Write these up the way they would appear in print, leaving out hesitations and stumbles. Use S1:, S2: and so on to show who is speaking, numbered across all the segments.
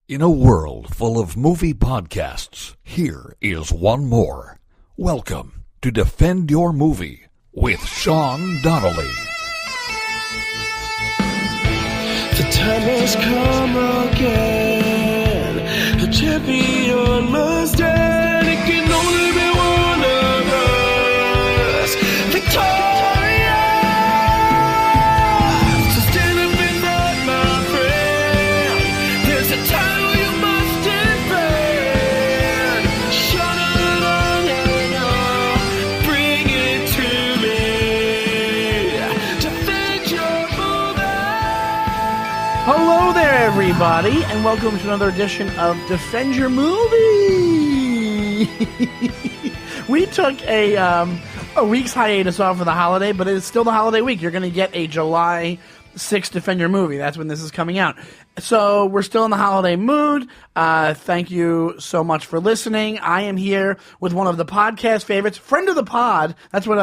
S1: In a world full of movie podcasts, here is one more. Welcome to Defend Your Movie with Sean Donnelly.
S2: The time has come again. The champion must stand. It can only be one of us. Victorious. So stand up and fight, my friend. There's a title you must defend. Shut it on and on. Bring it to me. Defend your movie.
S3: Hello there, everybody, and welcome to another edition of Defend Your Movie. We took a week's hiatus off for the holiday, but it is still the holiday week. You're going to get a July 6th Defend Your Movie. That's when this is coming out. So we're still in the holiday mood. Thank you so much for listening. I am here with one of the podcast favorites, friend of the pod. That's what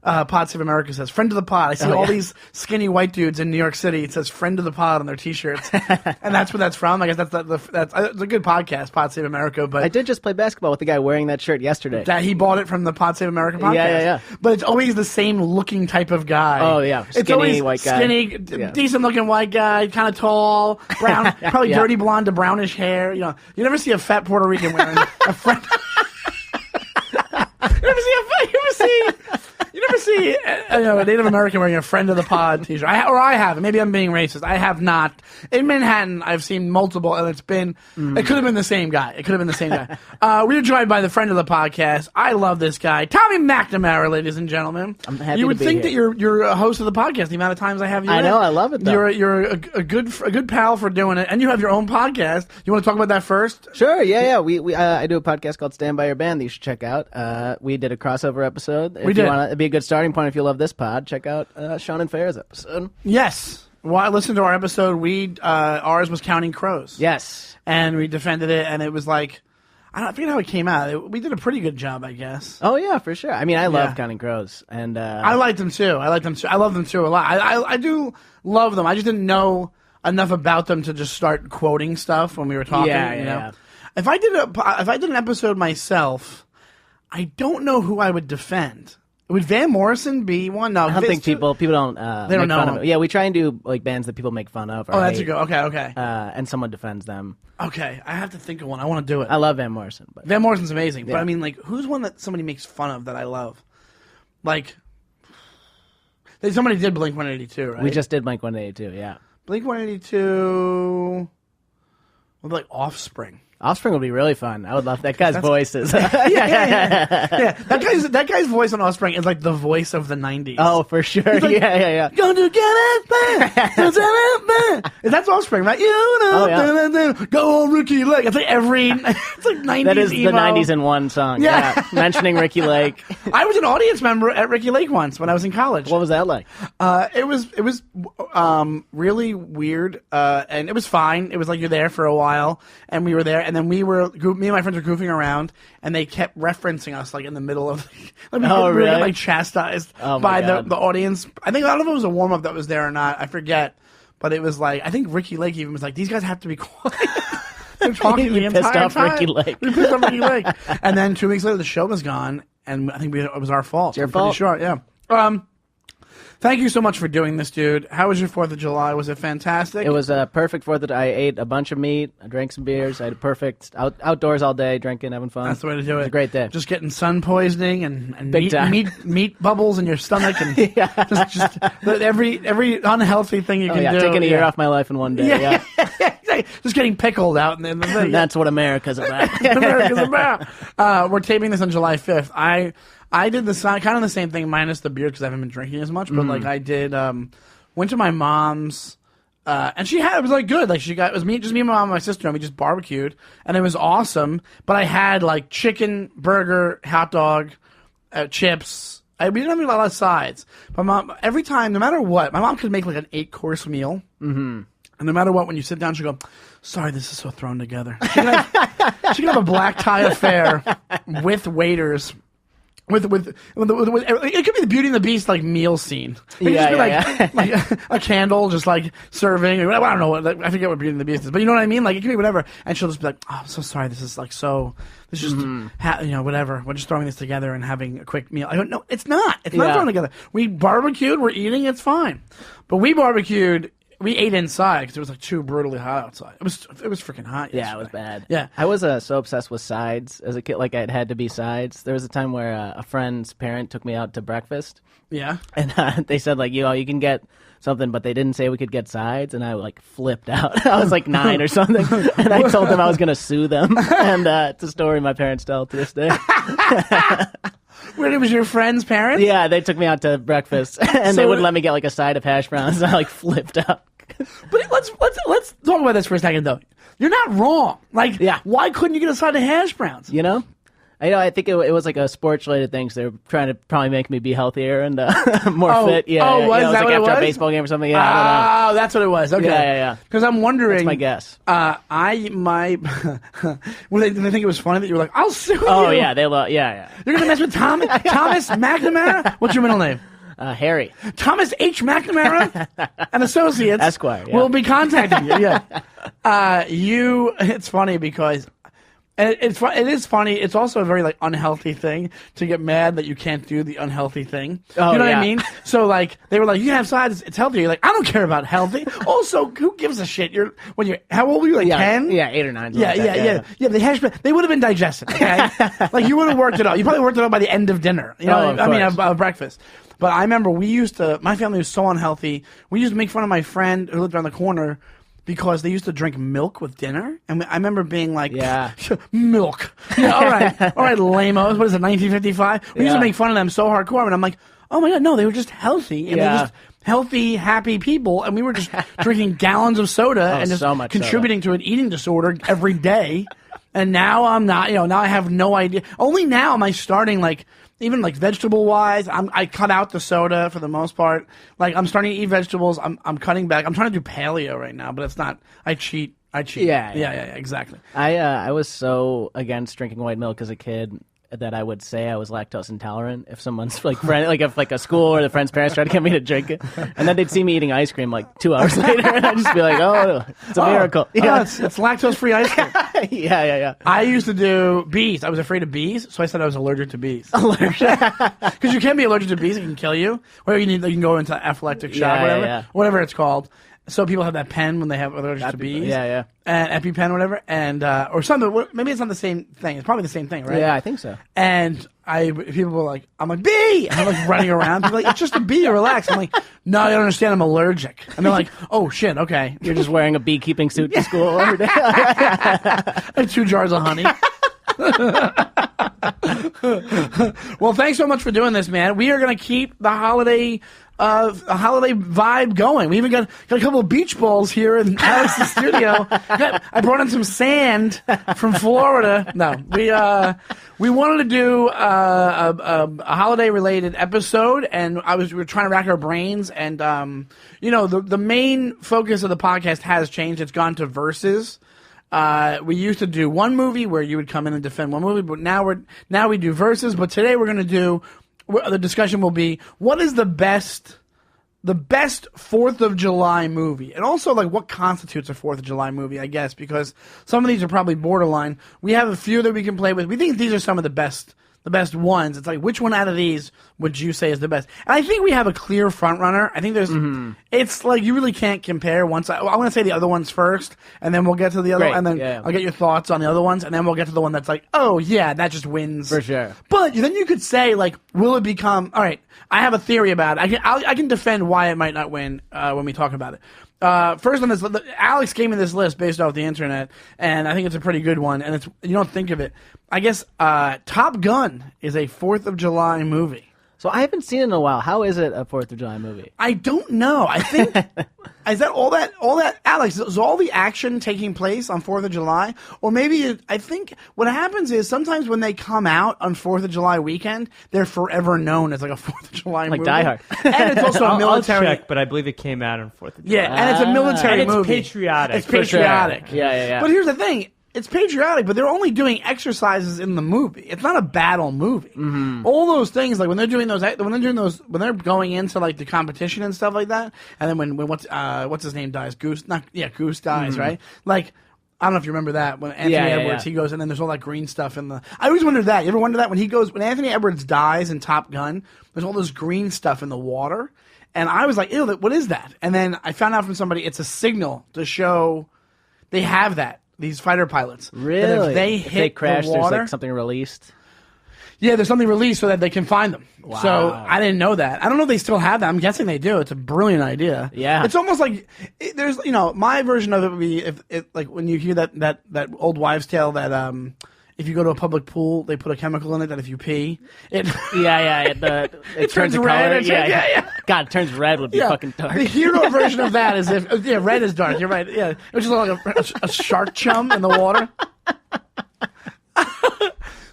S3: Pod Save America says, friend of the pod. I see all these skinny white dudes in New York City. It says friend of the pod on their t-shirts. And that's where that's from. I guess that's it's a good podcast, Pod Save America. But
S4: I did just play basketball with the guy wearing that shirt yesterday.
S3: that he bought it from the Pod Save America podcast.
S4: Yeah.
S3: But it's always the same looking type of guy.
S4: Oh, yeah.
S3: It's
S4: Skinny
S3: always
S4: white guy.
S3: Skinny,
S4: Yeah.
S3: decent looking white guy, kind of tall, brown, probably
S4: Yeah.
S3: dirty blonde to brownish hair. You know, you never see a fat Puerto Rican wearing a friend. You never see a Native American wearing a friend of the pod t-shirt. I haven't. Maybe I'm being racist. I have not. In Manhattan, I've seen multiple, and it could have been the same guy. We are joined by the friend of the podcast. I love this guy, Tommy McNamara, ladies and gentlemen.
S4: I'm happy
S3: You would
S4: to be
S3: think
S4: here.
S3: that you're a host of the podcast. The amount of times I have you
S4: I
S3: in.
S4: know, I love it, though.
S3: You're a good pal for doing it, and you have your own podcast. You want to talk about that first?
S4: Sure, yeah. I do a podcast called Stand By Your Band that you should check out. We did a crossover episode. If
S3: We did.
S4: It'd be a good starting point if you love this pod. Check out Sean and Fair's episode.
S3: Yes. Well, I listened to our episode. Ours was Counting Crows.
S4: Yes.
S3: And we defended it, and it was like, I forget how it came out. We did a pretty good job, I guess.
S4: Oh, yeah, for sure. I mean, I love
S3: Yeah.
S4: Counting Crows. And
S3: I liked them too. I love them too a lot. I do love them. I just didn't know enough about them to just start quoting stuff when we were talking.
S4: Yeah,
S3: you know?
S4: yeah.
S3: If I did an episode myself, I don't know who I would defend. Would Van Morrison be one? No,
S4: I don't think people don't
S3: They don't
S4: make fun
S3: know
S4: of
S3: him.
S4: it. Yeah, we try and do like bands that people make fun of. Or
S3: Oh, that's a
S4: hate,
S3: good. Okay.
S4: and someone defends them.
S3: Okay, I have to think of one. I want to do it.
S4: I love Van Morrison. But
S3: Van Morrison's amazing, but
S4: Yeah.
S3: I mean, like, who's one that somebody makes fun of that I love? Like, somebody did Blink 182, right?
S4: we just did Blink 182, yeah.
S3: Blink 182. What, like Offspring?
S4: Offspring would be really fun. I would love that guy's voices.
S3: Yeah. That guy's voice on Offspring is like the voice of the 90s.
S4: Oh, for sure.
S3: He's like,
S4: Yeah.
S3: Gonna get it back. That's Offspring, right? You know,
S4: yeah.
S3: Go on, Ricky Lake. It's like it's like 90s
S4: That is
S3: emo.
S4: the 90s in one song.
S3: Yeah.
S4: Yeah. Mentioning Ricky Lake.
S3: I was an audience member at Ricky Lake once when I was in college.
S4: What was that like?
S3: It was really weird, and it was fine. It was like you're there for a while, and we were there, and then me and my friends were goofing around, and they kept referencing us like in the middle of like, we were
S4: really?
S3: getting, like chastised
S4: Oh,
S3: by
S4: my
S3: the
S4: God.
S3: audience. I think I don't know if it was a warm up that was there or not. I forget, but it was like I think Ricky Lake even was like, these guys have to be quiet. They're talking
S4: You
S3: the
S4: pissed
S3: entire
S4: off
S3: time.
S4: Ricky Lake.
S3: We pissed off Ricky Lake, and then 2 weeks later the show was gone, and I think it was our fault.
S4: Your
S3: I'm pretty
S4: fault.
S3: sure, yeah. Thank you so much for doing this, dude. How was your 4th of July? Was it fantastic?
S4: It was a perfect 4th of July. I ate a bunch of meat. I drank some beers. I had a perfect outdoors all day, drinking, having fun.
S3: That's the way to do it.
S4: It was a great day.
S3: Just getting sun poisoning and
S4: Big time.
S3: meat bubbles in your stomach and just every unhealthy thing you can do.
S4: taking a year off my life in one day. Yeah.
S3: Just getting pickled out in the thing.
S4: That's what America's about.
S3: America's about. We're taping this on July 5th. I did kind of the same thing minus the beer because I haven't been drinking as much. But like I did, went to my mom's, and it was like good. Like it was me, just me, and my mom, and my sister, and we just barbecued, and it was awesome. But I had like chicken, burger, hot dog, chips. We didn't have a lot of sides. But mom, every time, no matter what, my mom could make like an 8-course meal. Mm-hmm. And no matter what, when you sit down, she'll go, sorry, this is so thrown together. She can have a black tie affair with waiters With it could be the Beauty and the Beast like meal scene. It could just be like a candle just like serving. I don't know what, I forget what Beauty and the Beast is, but you know what I mean. Like it could be whatever, and she'll just be like, "Oh, I'm so sorry. This is like so. This is just whatever. We're just throwing this together and having a quick meal." I don't know. It's not. It's not thrown together. We barbecued. We're eating. It's fine. But we barbecued. We ate inside because it was like too brutally hot outside. It was freaking hot.
S4: Yeah, it was bad.
S3: Yeah,
S4: I was so obsessed with sides as a kid. Like it had to be sides. There was a time where a friend's parent took me out to breakfast.
S3: Yeah,
S4: and they said like, you can get something, but they didn't say we could get sides, and I like flipped out. I was like 9 or something, and I told them I was going to sue them. And it's a story my parents tell to this day.
S3: Where it was your friend's parents?
S4: Yeah, they took me out to breakfast, and they wouldn't let me get like a side of hash browns. And I like flipped out.
S3: But let's talk about this for a second, though. You're not wrong. Like, why couldn't you get a side of hash browns?
S4: You know? I think it was like a sports-related thing, so they were trying to probably make me be healthier and more fit. Yeah,
S3: was
S4: it was
S3: that
S4: like
S3: what it
S4: after
S3: was?
S4: a baseball game or something. Yeah, I don't know.
S3: Oh, that's what it was. Okay.
S4: Yeah.
S3: Because I'm wondering.
S4: That's my guess.
S3: Did they think it was funny that you were like, "I'll sue you"?
S4: Oh yeah, they love. Yeah.
S3: You're gonna mess with Thomas McNamara? What's your middle name?
S4: Harry.
S3: Thomas H. McNamara and Associates
S4: Esquire,
S3: will be contacting you. Yeah. It's funny because. And it is funny. It's also a very like unhealthy thing to get mad that you can't do the unhealthy thing.
S4: Oh,
S3: you know what I mean? So like they were like, "You have sides. It's healthy." You're like, "I don't care about healthy." Also, who gives a shit? How old were you? Like 10?
S4: Yeah, 8 or 9.
S3: Yeah. The hash brown, they would have been digested. Okay, like you would have worked it out. You probably worked it out by the end of dinner. You know, of breakfast. But I remember my family was so unhealthy. We used to make fun of my friend who lived around the corner. Because they used to drink milk with dinner, and I remember being like, milk. Yeah, all right, lame-os. What is it, 1955? We used to make fun of them so hardcore, and I'm like, oh my god, no, they were just healthy, and they were just healthy, happy people, and we were just drinking gallons of soda and just
S4: so much
S3: contributing to an eating disorder every day. And now I'm not, now I have no idea. Only now am I starting like. Even like vegetable wise, I cut out the soda for the most part. Like I'm starting to eat vegetables. I'm cutting back. I'm trying to do paleo right now, but it's not. I cheat. Yeah, exactly.
S4: I was so against drinking white milk as a kid that I would say I was lactose intolerant if someone's like friend, like if like a school or the friend's parents tried to get me to drink it, and then they'd see me eating ice cream like 2 hours later, and I'd just be like, "Oh, it's a miracle."
S3: It's lactose free ice cream.
S4: Yeah.
S3: I used to do bees. I was afraid of bees, so I said I was allergic to bees. Because you can be allergic to bees; it can kill you. Or you can go into anaphylactic shock, whatever it's called. So people have that pen when they have allergic to bees.
S4: Yeah.
S3: And EpiPen or whatever. And, or something. Maybe it's not the same thing. It's probably the same thing, right?
S4: Yeah, I think so.
S3: And people were like, I'm like, bee! And I'm like running around. People are like, it's just a bee, relax. I'm like, no, you don't understand. I'm allergic. And they're like, oh shit, okay.
S4: You're just wearing a beekeeping suit to school every day.
S3: I have 2 jars of honey. Well, thanks so much for doing this, man. We are going to keep the holiday vibe going. We even got a couple of beach balls here in Alex's studio. I brought in some sand from Florida. No, we wanted to do a holiday related episode, and we were trying to rack our brains, and the main focus of the podcast has changed. It's gone to verses. We used to do one movie where you would come in and defend one movie, but now we do verses. But today we're going to do, the discussion will be, what is the best 4th of July movie? And also, like, what constitutes a 4th of July movie, I guess, because some of these are probably borderline. We have a few that we can play with. We think these are some of the best ones. It's like, which one out of these would you say is the best? And I think we have a clear front runner. I think there's, it's like, you really can't compare. I want to say the other ones first, and then we'll get to the other, and then I'll get your thoughts on the other ones, and then we'll get to the one that's like, oh yeah, that just wins.
S4: For sure.
S3: But then you could say, like, will it become, alright, I have a theory about it. I can defend why it might not win, when we talk about it. First on this, Alex gave me this list based off the internet, and I think it's a pretty good one, and you don't think of it. I guess, Top Gun is a 4th of July movie.
S4: So I haven't seen it in a while. How is it a 4th of July movie?
S3: I don't know. I think, is that all that, Alex, is all the action taking place on 4th of July? Or maybe, I think what happens is sometimes when they come out on 4th of July weekend, they're forever known as like a 4th of July movie.
S4: Like Die Hard.
S3: And it's also a military.
S5: I'll check, but I believe it came out on 4th of July.
S3: Yeah, and it's a military
S5: and it's
S3: movie.
S5: Patriotic.
S3: It's patriotic.
S4: Sure. Yeah.
S3: But here's the thing. it's patriotic, but they're only doing exercises in the movie. It's not a battle movie.
S4: Mm-hmm.
S3: All those things, like when they're going into like the competition and stuff like that, and then when what's his name dies, Goose dies,
S4: Mm-hmm.
S3: right? Like, I don't know if you remember that when Anthony Edwards he goes and then there's all that green stuff in the. I always wondered that. You ever wonder that when Anthony Edwards dies in Top Gun, there's all this green stuff in the water, and I was like, ew, what is that? And then I found out from somebody it's a signal to show they have that. These fighter pilots.
S4: Really?
S3: That if they hit
S4: crash,
S3: the water,
S4: there's like something released.
S3: yeah, there's something released so that they can find them.
S4: Wow.
S3: So I didn't know that. I don't know if they still have that. I'm guessing they do. It's a brilliant idea.
S4: Yeah.
S3: It's almost like there's, my version of it would be if like when you hear that old wives' tale that if you go to a public pool, they put a chemical in it that if you pee, it
S4: It
S3: turns
S4: turns a
S3: red.
S4: color.
S3: It turns- yeah.
S4: God, it turns red would be fucking dark.
S3: The hero version of that is if red is dark. You're right. Yeah, it's just like a shark chum in the water.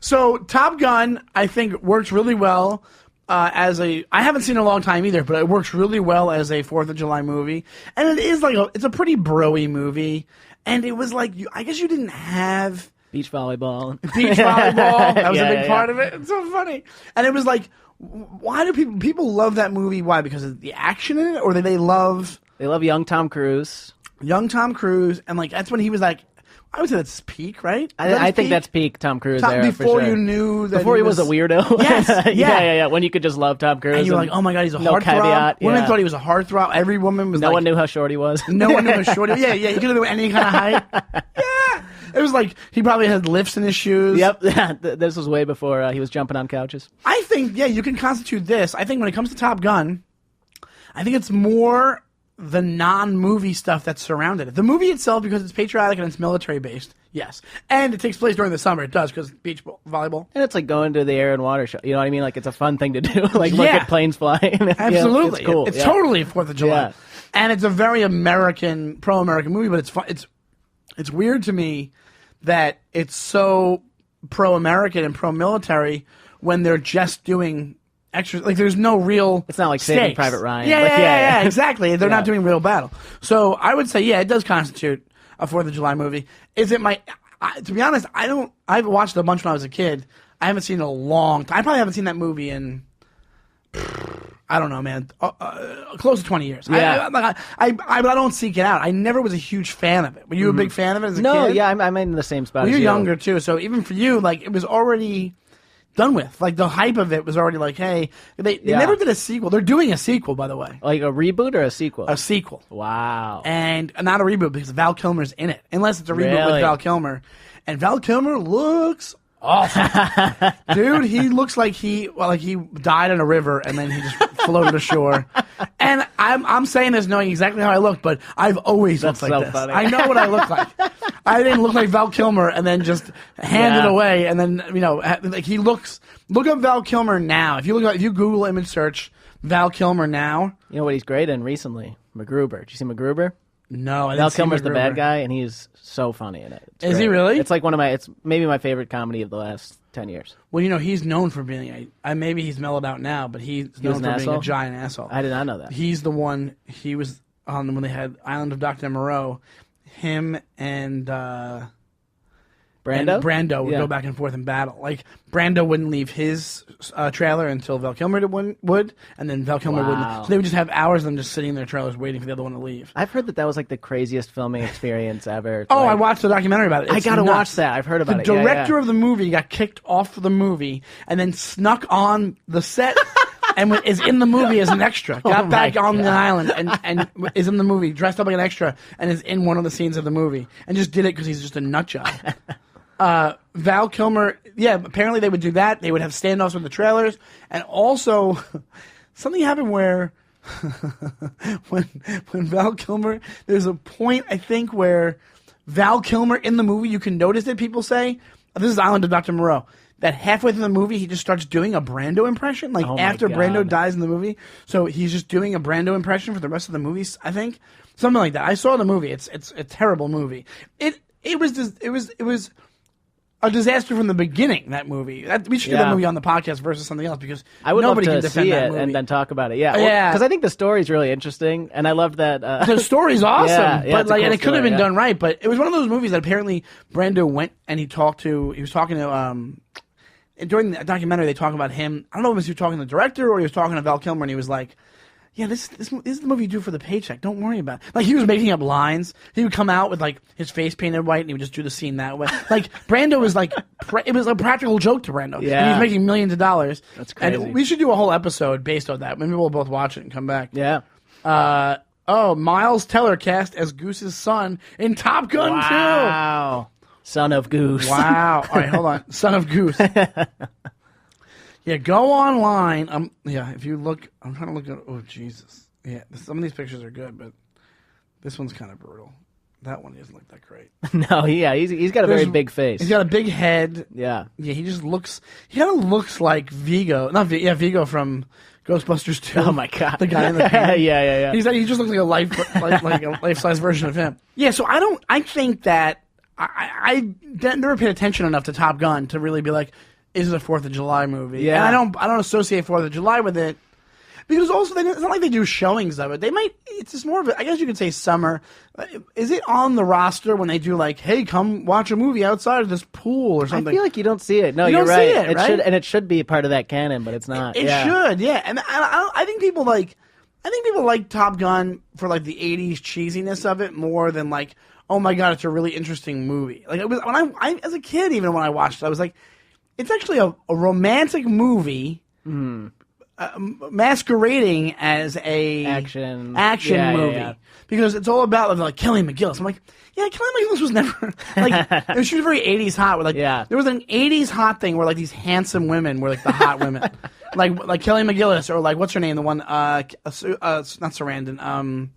S3: So Top Gun, I think, works really well as a. I haven't seen it in a long time either, but it works really well as a 4th of July movie, and it is it's a pretty bro-y movie, and it was like I guess you didn't have
S4: Beach volleyball.
S3: beach volleyball. That was a
S4: Yeah,
S3: big part of it. It's so funny, and it was like, why do people love that movie? Why? Because of the action in it, or do they love
S4: young Tom Cruise.
S3: young Tom Cruise? And like that's when he was like. I would say that's peak, right?
S4: I think that's peak Tom Cruise era
S3: before
S4: for sure.
S3: you knew that
S4: Before he was a weirdo.
S3: Yes,
S4: yeah. When you could just love Tom Cruise.
S3: And you're like, oh my god, he's a
S4: no
S3: heartthrob.
S4: caveat,
S3: Women
S4: yeah.
S3: thought he was a heartthrob. Every woman was
S4: no one knew how short he was.
S3: No one knew how short he was. Yeah, he could have been any kind of height. Yeah. It was like he probably had lifts in his shoes.
S4: Yep. This was way before he was jumping on couches.
S3: I think, you can constitute this. I think when it comes to Top Gun, I think it's more the non-movie stuff that's surrounded it. The movie itself, because it's patriotic and it's military-based, yes. And it takes place during the summer. It does, because beach volleyball.
S4: And it's like going to the air and water show. You know what I mean? Like it's a fun thing to do. Like look at planes flying.
S3: Absolutely.
S4: It's cool.
S3: It's totally 4th of July.
S4: Yeah.
S3: And it's a very pro-American movie, but it's fun. It's weird to me that it's so pro-American and pro-military when they're just doing extra. Like there's no real.
S4: It's not like
S3: stakes.
S4: Saving Private Ryan.
S3: Yeah, exactly. They're not
S4: Yeah.
S3: doing real battle. So I would say, it does constitute a 4th of July movie. Is it to be honest, I've watched it a bunch when I was a kid. I haven't seen it in a long time. I probably haven't seen that movie in, I don't know, man, close to 20 years.
S4: Yeah.
S3: But I don't seek it out. I never was a huge fan of it. Were you a big fan of it as a
S4: No,
S3: kid?
S4: yeah, I'm in the same spot.
S3: Well,
S4: as
S3: you're
S4: you.
S3: younger too, so even for you, like it was already done with. Like the hype of it was already like, hey, they never did a sequel. They're doing a sequel, by the way.
S4: Like a reboot or a sequel?
S3: A sequel.
S4: Wow.
S3: And not a reboot because Val Kilmer's in it. Unless it's a reboot with
S4: Really?
S3: Val Kilmer. And Val Kilmer looks awesome. Dude, he looks like he died in a river and then he just floated ashore. And I'm saying this knowing exactly how I look, but I've always
S4: That's
S3: looked like
S4: so
S3: this.
S4: funny.
S3: I know what I look like. I didn't look like Val Kilmer and then just hand it
S4: Yeah.
S3: away and then like he looks. Look up Val Kilmer now. If you Google image search Val Kilmer now.
S4: You know what he's great in recently? MacGruber. Did you see MacGruber?
S3: No, I didn't
S4: Val
S3: see
S4: Kilmer's the bad
S3: MacGruber.
S4: guy, and he's so funny in it. It's
S3: Is he
S4: great.
S3: really?
S4: It's like it's maybe my favorite comedy of the last 10 years.
S3: Well, he's known for being maybe he's mellowed out now, but he's known
S4: was
S3: for
S4: an
S3: being a
S4: asshole?
S3: giant asshole.
S4: I did not know that.
S3: He's the one. He was on when they had Island of Dr. Moreau. Him and
S4: Brando?
S3: and Brando would
S4: Yeah.
S3: go back and forth in battle. Like Brando wouldn't leave his trailer until Val Kilmer would, and then Val Kilmer
S4: Wow.
S3: wouldn't. So they would just have hours of them just sitting in their trailers waiting for the other one to leave.
S4: I've heard that was like the craziest filming experience ever.
S3: Oh,
S4: Like,
S3: I watched the documentary about it.
S4: I
S3: It's
S4: gotta
S3: nuts.
S4: watch that. I've heard about
S3: The
S4: it. Yeah,
S3: director
S4: yeah.
S3: of the movie got kicked off the movie and then snuck on the set and is in the movie as an extra. Got back
S4: my
S3: on the
S4: God.
S3: island and is in the movie, dressed up like an extra, and is in one of the scenes of the movie and just did it because he's just a nut job. Val Kilmer, apparently they would do that. They would have standoffs with the trailers, and also something happened where when Val Kilmer, there's a point I think where Val Kilmer in the movie, you can notice that people say, this is Island of Dr. Moreau, that halfway through the movie he just starts doing a Brando impression, like
S4: Oh my
S3: after
S4: God.
S3: Brando dies in the movie, so he's just doing a Brando impression for the rest of the movies. I think something like that. I saw the movie. It's a terrible movie. It was a disaster from the beginning. That movie. We should do that movie on the podcast versus something else because
S4: I would
S3: nobody
S4: love
S3: can
S4: to
S3: defend
S4: see
S3: that
S4: it
S3: movie.
S4: and then talk about it. Yeah,
S3: Yeah.
S4: Because I think the story's really interesting, and I love that.
S3: The story's awesome,
S4: Yeah,
S3: but
S4: it's a
S3: like,
S4: cool
S3: and it could have
S4: story,
S3: been done right. But it was one of those movies that apparently Brando went and he was talking to during the documentary. They talk about him. I don't know if he was talking to the director or he was talking to Val Kilmer, and he was like, "Yeah, this is the movie you do for the paycheck. Don't worry about it." Like, he was making up lines. He would come out with like his face painted white, and he would just do the scene that way. Like, Brando was like, it was a practical joke to Brando.
S4: Yeah.
S3: And he was making millions of dollars.
S4: That's crazy.
S3: And we should do a whole episode based on that. Maybe we'll both watch it and come back.
S4: Yeah.
S3: Miles Teller cast as Goose's son in Top Gun 2.
S4: Wow. Son of Goose.
S3: Wow. All right, hold on. Son of Goose. Yeah, go online. If you look, I'm trying to look at. Oh, Jesus. Yeah, some of these pictures are good, but this one's kind of brutal. That one doesn't look that great.
S4: No, yeah, he's got a very big face.
S3: He's got a big head.
S4: Yeah.
S3: Yeah, he just looks. He kind of looks like Vigo. Vigo from Ghostbusters 2.
S4: Oh my God.
S3: The guy in the painting.
S4: yeah.
S3: He just looks like a life-size version of him. Yeah, so I think that I never paid attention enough to Top Gun to really be like, is it a 4th of July movie?
S4: Yeah.
S3: And I don't associate 4th of July with it. Because also, it's not like they do showings of it. It's just more of I guess you could say summer. Is it on the roster when they do like, hey, come watch a movie outside of this pool or something?
S4: I feel like you don't see it. No,
S3: You
S4: you're
S3: don't
S4: right.
S3: see it, right?
S4: It should be part of that canon, but it's not.
S3: It should, yeah. And I think people like Top Gun for like the 80s cheesiness of it more than like, oh my God, it's a really interesting movie. Like, it was when I as a kid, even when I watched it, I was like, it's actually a romantic movie. Masquerading as a
S4: action
S3: movie
S4: yeah.
S3: Because it's all about like Kelly McGillis. I'm like, yeah, Kelly McGillis was never like she was very 80s hot. Where, like, there was an 80s hot thing where like these handsome women were like the hot women, like Kelly McGillis or like what's her name, the one not Sarandon,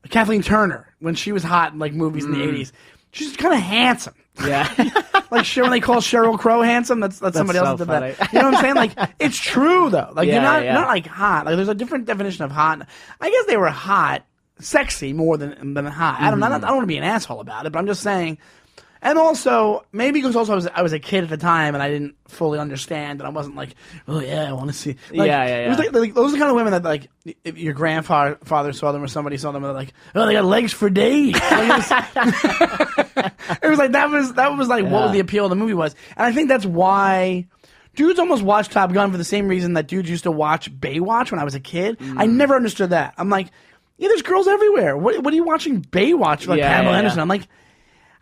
S3: Kathleen Turner when she was hot in like movies in the 80s. She's kind of handsome.
S4: Yeah.
S3: Like when they call Sheryl Crow handsome, that's somebody else
S4: so
S3: that did
S4: funny.
S3: that. You know what I'm saying? Like, it's true though. Like, you're not like hot. Like, there's a different definition of hot. I guess they were hot, sexy more than hot. I don't want to be an asshole about it, but I'm just saying. And also, maybe because also I was a kid at the time and I didn't fully understand, and I wasn't like, oh yeah, I want to see. Like, It was like those are the kind of women that like if your grandfather saw them or somebody saw them and they're like, oh, they got legs for days. Like, it was like that was like what the appeal of the movie was, and I think that's why dudes almost watch Top Gun for the same reason that dudes used to watch Baywatch when I was a kid. I never understood that. I'm like, yeah, there's girls everywhere. What are you watching Baywatch like Pamela Anderson? I'm like,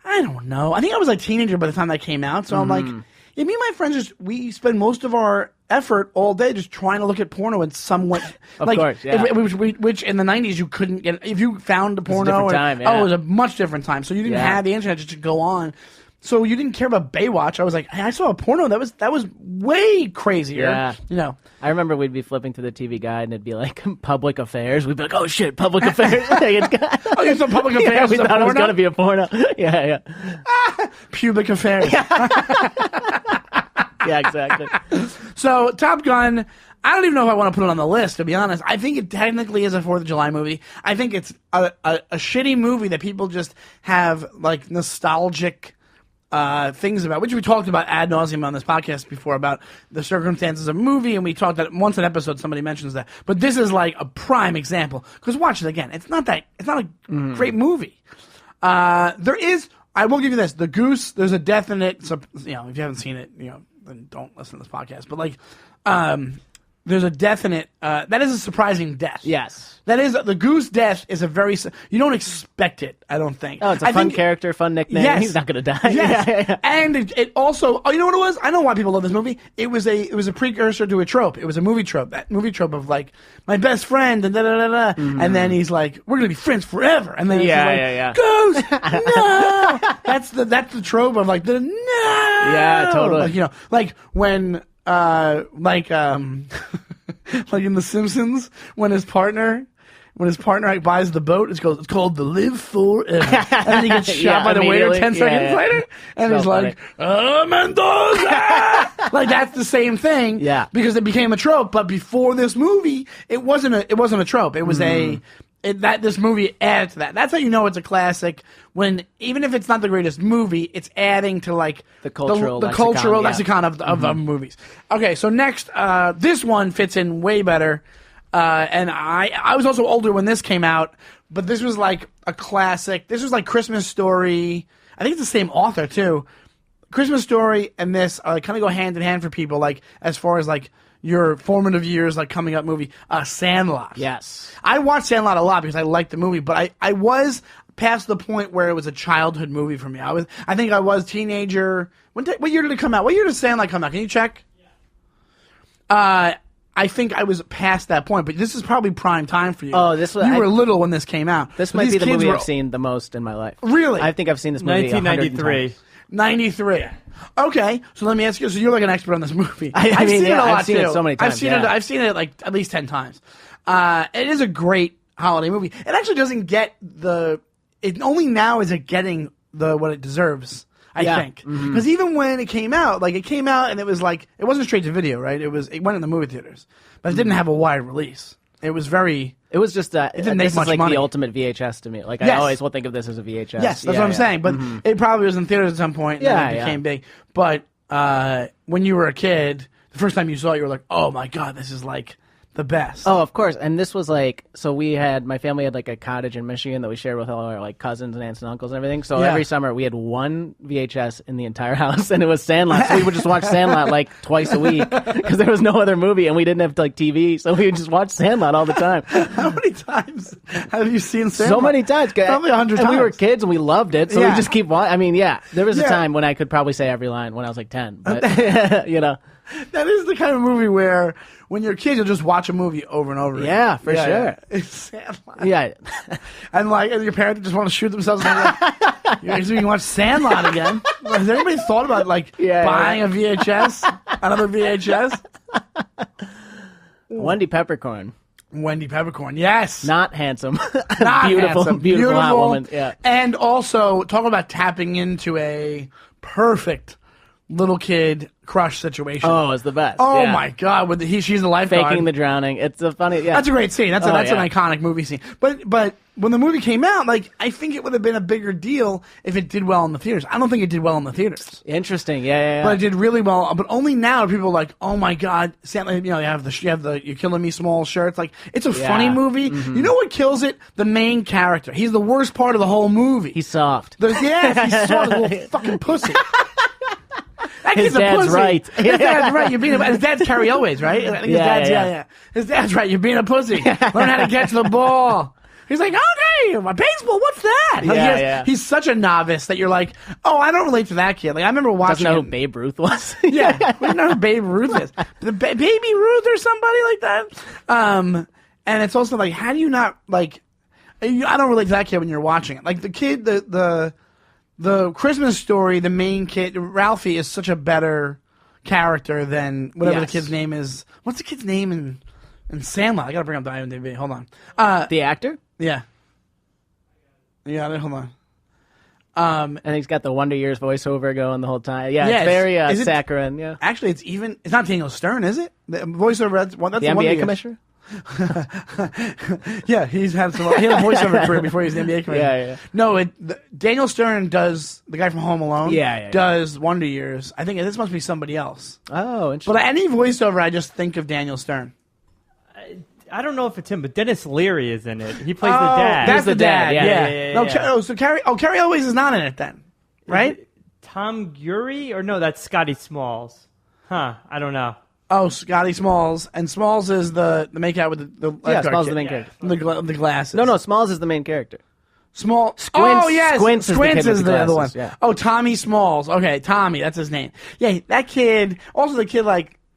S3: I don't know. I think I was a teenager by the time that came out, so I'm like, yeah, me and my friends we spend most of our effort all day just trying to look at porno and somewhat
S4: of course, yeah.
S3: which in the 90s you couldn't get if you found a porno.
S4: It was a different time,
S3: it was a much different time. So you didn't have the internet just to go on. So you didn't care about Baywatch. I was like, hey, I saw a porno that was way crazier.
S4: Yeah.
S3: You know.
S4: I remember we'd be flipping through the TV guide and it'd be like public affairs. We'd be like, oh shit, public affairs.
S3: Oh, you saw public affairs?
S4: Yeah, we thought it was going to be a porno. Yeah.
S3: Pubic affairs.
S4: Yeah, exactly.
S3: So Top Gun, I don't even know if I want to put it on the list, to be honest. I think it technically is a 4th of July movie. I think it's a shitty movie that people just have like nostalgic things about, which we talked about ad nauseum on this podcast before about the circumstances of a movie, and we talked that once an episode somebody mentions that. But this is like a prime example because watch it again. It's not a great movie. There is. I will give you this: the Goose. There's a death in it. So if you haven't seen it, then don't listen to this podcast. But like, there's a death in it. That is a surprising death.
S4: Yes.
S3: That is the Goose death is a very you don't expect it. I don't think.
S4: Oh, it's a fun character, fun nickname.
S3: Yes.
S4: He's not going to die.
S3: Yes.
S4: Yeah.
S3: And it also. Oh, you know what it was? I know why people love this movie. It was a precursor to a trope. It was a movie trope. That movie trope of like my best friend and da da da da. And then he's like, we're gonna be friends forever. And then Goose, no. That's the trope of like the no.
S4: Yeah, totally.
S3: Like, like when like in The Simpsons when his partner buys the boat, it's called the Live Forever. And then he gets shot by the waiter 10 seconds later. And he's like, Mendoza! Like, that's the same thing.
S4: Yeah.
S3: Because it became a trope. But before this movie, it wasn't a trope. It was that this movie added to that. That's how you know it's a classic. When even if it's not the greatest movie, it's adding to like
S4: The cultural
S3: the
S4: lexicon,
S3: cultural
S4: yeah.
S3: lexicon of movies. Okay, so next, this one fits in way better. And I was also older when this came out, but this was like a classic. This was like Christmas Story. I think it's the same author too. Christmas Story and this kind of go hand in hand for people, like as far as like your formative years, like coming up movie. Sandlot.
S4: Yes.
S3: I watched Sandlot a lot because I liked the movie, but I was past the point where it was a childhood movie for me. I think I was teenager. What year did it come out? What year did Sandlot come out? Can you check? Yeah. I think I was past that point, but this is probably prime time for you.
S4: Oh, this was-
S3: you were little when this came out.
S4: This
S3: So
S4: might
S3: these
S4: be the
S3: kids
S4: movie
S3: were-
S4: I've seen the most in my life.
S3: Really?
S4: I think I've seen this movie
S5: 1993.
S3: 93. Okay, so let me ask you. So you're like an expert on this movie.
S4: I
S3: I've
S4: mean,
S3: seen
S4: yeah,
S3: it a lot
S4: I've seen
S3: too.
S4: it so many times,
S3: I've seen
S4: yeah.
S3: it. I've seen it like at least 10 times. It is a great holiday movie. It actually doesn't get the. It only now is it getting what it deserves. I
S4: Yeah.
S3: think because even when it came out and it was like it wasn't straight to video, right? It went in the movie theaters, but it didn't have a wide release. It was very.
S4: It was just
S3: It didn't make
S4: this
S3: much
S4: is like
S3: money.
S4: the ultimate VHS to me. Like
S3: Yes.
S4: I always will think of this as a VHS.
S3: Yes, that's
S4: Yeah,
S3: what I'm
S4: yeah.
S3: saying. But it probably was in theaters at some point. And
S4: Yeah,
S3: then it
S4: yeah.
S3: became big. But when you were a kid, the first time you saw it, you were like, "Oh my god, this is like the best."
S4: Oh, of course. And this was like, so my family had like a cottage in Michigan that we shared with all our like cousins and aunts and uncles and everything. So
S3: Yeah.
S4: every summer we had one VHS in the entire house, and it was Sandlot. So we would just watch Sandlot like twice a week because there was no other movie, and we didn't have like TV, so we would just watch Sandlot all the time.
S3: How many times have you seen Sandlot?
S4: So many times.
S3: Probably 100
S4: And we were
S3: times.
S4: kids and we loved it, so
S3: Yeah.
S4: we just keep watching. I mean, yeah, there was a
S3: Yeah.
S4: time when I could probably say every line when I was like 10, but you know.
S3: That is the kind of movie where when you're a kid, you'll just watch a movie over and over.
S4: Yeah,
S3: again.
S4: for sure.
S3: Yeah. It's Sandlot.
S4: Yeah.
S3: And and your parents just want to shoot themselves. And like, you can watch Sandlot again. Has anybody thought about
S4: Yeah,
S3: buying a VHS, another VHS?
S4: Wendy Peppercorn.
S3: Wendy Peppercorn, yes.
S4: Not handsome.
S3: Not
S4: beautiful,
S3: handsome.
S4: beautiful hot woman. Yeah.
S3: And also, talk about tapping into a perfect little kid crush situation.
S4: Oh, it's the best.
S3: Oh
S4: yeah.
S3: my God! She's the lifeguard.
S4: Faking the drowning. It's a funny. Yeah.
S3: That's a great scene. That's
S4: Oh,
S3: an
S4: yeah.
S3: iconic movie scene. But when the movie came out, like I think it would have been a bigger deal if it did well in the theaters. I don't think it did well in the theaters.
S4: Interesting. Yeah.
S3: But it did really well. But only now are people like, oh my God, Sandler, you have the You're Killing Me Small shirts. Like it's a funny movie.
S4: Mm-hmm.
S3: You know what kills it? The main character. He's the worst part of the whole movie.
S4: He's soft.
S3: He's sort of a little fucking pussy. That
S4: His
S3: kid's a
S4: dad's
S3: pussy.
S4: right.
S3: His dad's right. His dad's Carrie Elways, right? I think his dad's
S4: yeah.
S3: His dad's right. You're being a pussy. Learn how to catch the ball. He's like, okay, my baseball. What's that? Like,
S4: Yeah.
S3: He's such a novice that you're like, oh, I don't relate to that kid. Like I remember watching.
S4: Doesn't know who
S3: him.
S4: Babe Ruth was.
S3: Yeah, we know who Babe Ruth is. Baby Ruth or somebody like that. And it's also like, how do you not like? I don't relate to that kid when you're watching it. Like the kid, the Christmas Story, the main kid, Ralphie, is such a better character than whatever
S4: Yes.
S3: the kid's name is. What's the kid's name in Sandlot? I gotta bring up the IMDb. Hold on.
S4: The actor.
S3: Yeah. Yeah, hold on.
S4: And he's got the Wonder Years voiceover going the whole time. Yeah,
S3: Yeah,
S4: it's very
S3: is it-
S4: saccharine. Yeah.
S3: Actually, it's not Daniel Stern, is it? The voiceover, that's
S4: The
S3: one of
S4: NBA
S3: the-
S4: commissioner.
S3: Yeah, he had a voiceover career before he was the NBA commissioner.
S4: Yeah.
S3: No, Daniel Stern does the guy from Home Alone.
S4: Yeah.
S3: Does Wonder Years. I think this must be somebody else.
S4: Oh, interesting.
S3: But any voiceover, I just think of Daniel Stern.
S5: I don't know if it's him, but Dennis Leary is in it. He plays the dad.
S3: That's the dad.
S4: Yeah.
S3: Yeah. No, so Carrie Elways is not in it then, right?
S5: Tom Gurry? Or no, that's Scotty Smalls. Huh, I don't know.
S3: Oh, Scotty Smalls, and Smalls is the makeout with the lifeguard
S4: Smalls is
S3: kid.
S4: the main character.
S3: The glasses.
S4: No, Smalls is the main character.
S3: Squints. Oh yes,
S4: Squints is the kid with
S3: is
S4: the
S3: the other one.
S4: glasses, yeah.
S3: Oh, Tommy Smalls. Okay, Tommy, that's his name. Yeah, that kid. Also, the kid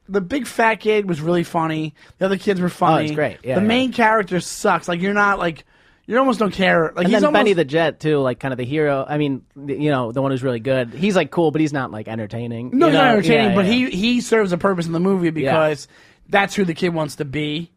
S3: the big fat kid was really funny. The other kids were funny.
S4: it's great. Yeah,
S3: the
S4: yeah.
S3: main character sucks. Like you almost don't care. Like
S4: And
S3: he's
S4: then
S3: almost,
S4: Benny the Jet too, like kind of the hero. I mean, the one who's really good. He's like cool, but he's not like entertaining.
S3: no,
S4: you
S3: he's not
S4: know?
S3: entertaining,
S4: Yeah,
S3: but
S4: yeah.
S3: he serves a purpose in the movie because that's who the kid wants to be.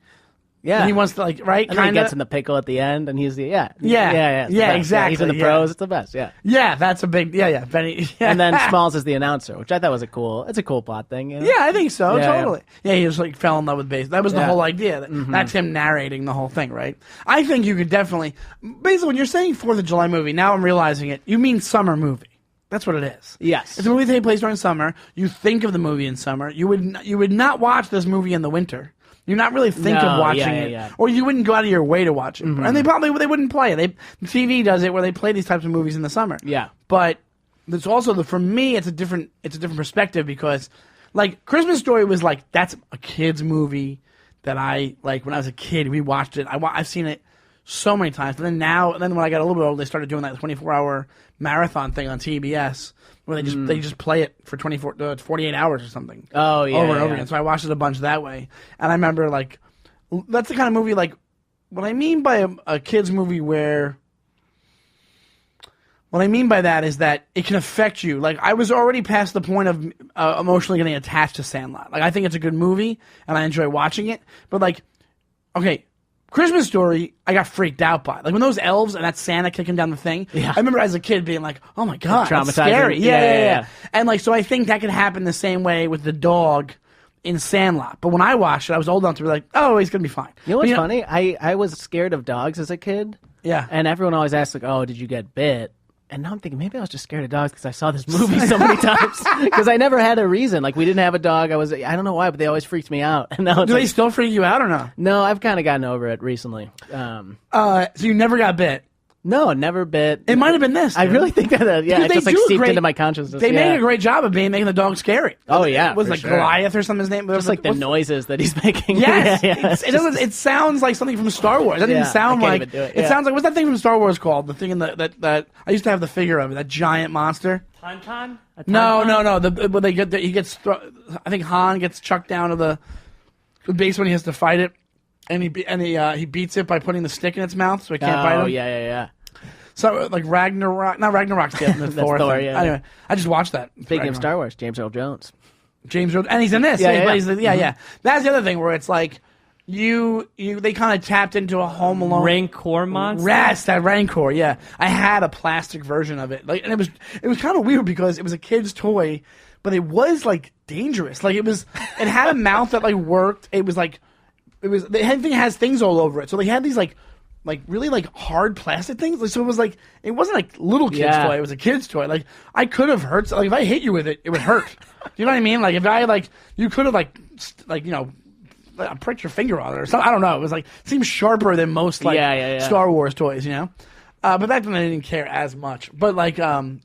S4: Yeah.
S3: And he wants to right.
S4: And then he gets in the pickle at the end, and he's the
S3: Yeah.
S4: it's the best.
S3: Exactly.
S4: He's in the pros. It's the best. Yeah.
S3: Yeah, that's a big Benny. Yeah.
S4: And then Smalls is the announcer, which I thought was a cool plot thing. You know?
S3: Yeah, I think so.
S4: Yeah,
S3: totally. Yeah, he just fell in love with bass. That was the
S4: Yeah.
S3: whole idea. That's him narrating the whole thing, right? I think you could definitely. Basically, when you're saying 4th of July movie, now I'm realizing it. You mean summer movie. That's what it is.
S4: Yes.
S3: It's a movie that takes place during summer. You think of the movie in summer. You would not watch this movie in the winter. You not really think of watching it, or you wouldn't go out of your way to watch it. And they wouldn't play it. TV does it where they play these types of movies in the summer.
S4: Yeah.
S3: But there's also for me, it's a different perspective because, like, Christmas Story was like that's a kids movie that I like when I was a kid. We watched it. I've seen it so many times. But then when I got a little bit older, they started doing that 24-hour marathon thing on TBS. Where they just play it for 48 hours or something.
S4: Oh yeah,
S3: over and over again. So I watched it a bunch that way, and I remember that's the kind of movie what I mean by a kids movie where. What I mean by that is that it can affect you. Like I was already past the point of emotionally getting attached to Sandlot. Like I think it's a good movie and I enjoy watching it, but okay. Christmas Story, I got freaked out by. Like when those elves and that Santa kicking down the thing.
S4: Yeah.
S3: I remember as a kid being like, "Oh my god, that's
S4: traumatizing.
S3: scary!"
S4: Yeah.
S3: And so I think that could happen the same way with the dog in Sandlot. But when I watched it, I was old enough to be like, "Oh, he's gonna be fine."
S4: You know what's funny? I was scared of dogs as a kid.
S3: Yeah.
S4: And everyone always asks "Oh, did you get bit?" And now I'm thinking maybe I was just scared of dogs because I saw this movie so many times. Because I never had a reason. Like we didn't have a dog. I don't know why, but they always freaked me out. And now
S3: Do they still freak you out or no?
S4: No, I've kind of gotten over it recently.
S3: So you never got bit.
S4: No, never bit.
S3: It might have been this.
S4: I really think that.
S3: Because
S4: It just
S3: they do a
S4: seeped
S3: great-
S4: into my consciousness.
S3: They made a great job of making the dog scary.
S4: Oh, yeah,
S3: was
S4: for
S3: like
S4: sure.
S3: Goliath or something. His name.
S4: Just like the noises that he's making.
S3: Yes,
S4: Yeah.
S3: it sounds like something from Star Wars. It doesn't even sound
S4: I can't
S3: like
S4: even do it.
S3: It
S4: Yeah.
S3: sounds like what's that thing from Star Wars called? The thing in that I used to have the figure of it. That giant monster.
S5: Tauntaun? A
S3: No.
S5: tauntaun?
S3: When they he gets. I think Han gets chucked down to the base when he has to fight it, and he beats it by putting the stick in its mouth so he can't bite him.
S4: Oh, yeah.
S3: So like Ragnarok, not Ragnarok's dead. The Thor.
S4: Thor,
S3: thing.
S4: yeah.
S3: Anyway, I just watched that.
S4: Speaking of
S3: Ragnarok.
S4: Star Wars, James Earl Jones.
S3: James Earl, and he's in this.
S4: Yeah,
S3: he
S4: yeah,
S3: plays
S4: yeah.
S3: yeah. That's the other thing where it's like they kind of tapped into a Home Alone.
S5: Rancor monster?
S3: Yes, that Rancor. Yeah, I had a plastic version of it. And it was kind of weird because it was a kid's toy, but it was dangerous. It had a mouth that worked. The thing has things all over it. So they had these really hard plastic things. So it wasn't little kid's toy. It was a kid's toy. I could have hurt. If I hit you with it, it would hurt. Do you know what I mean? If I you could have pricked your finger on it or something. I don't know. It was seemed sharper than most Star Wars toys. But back then I didn't care as much. But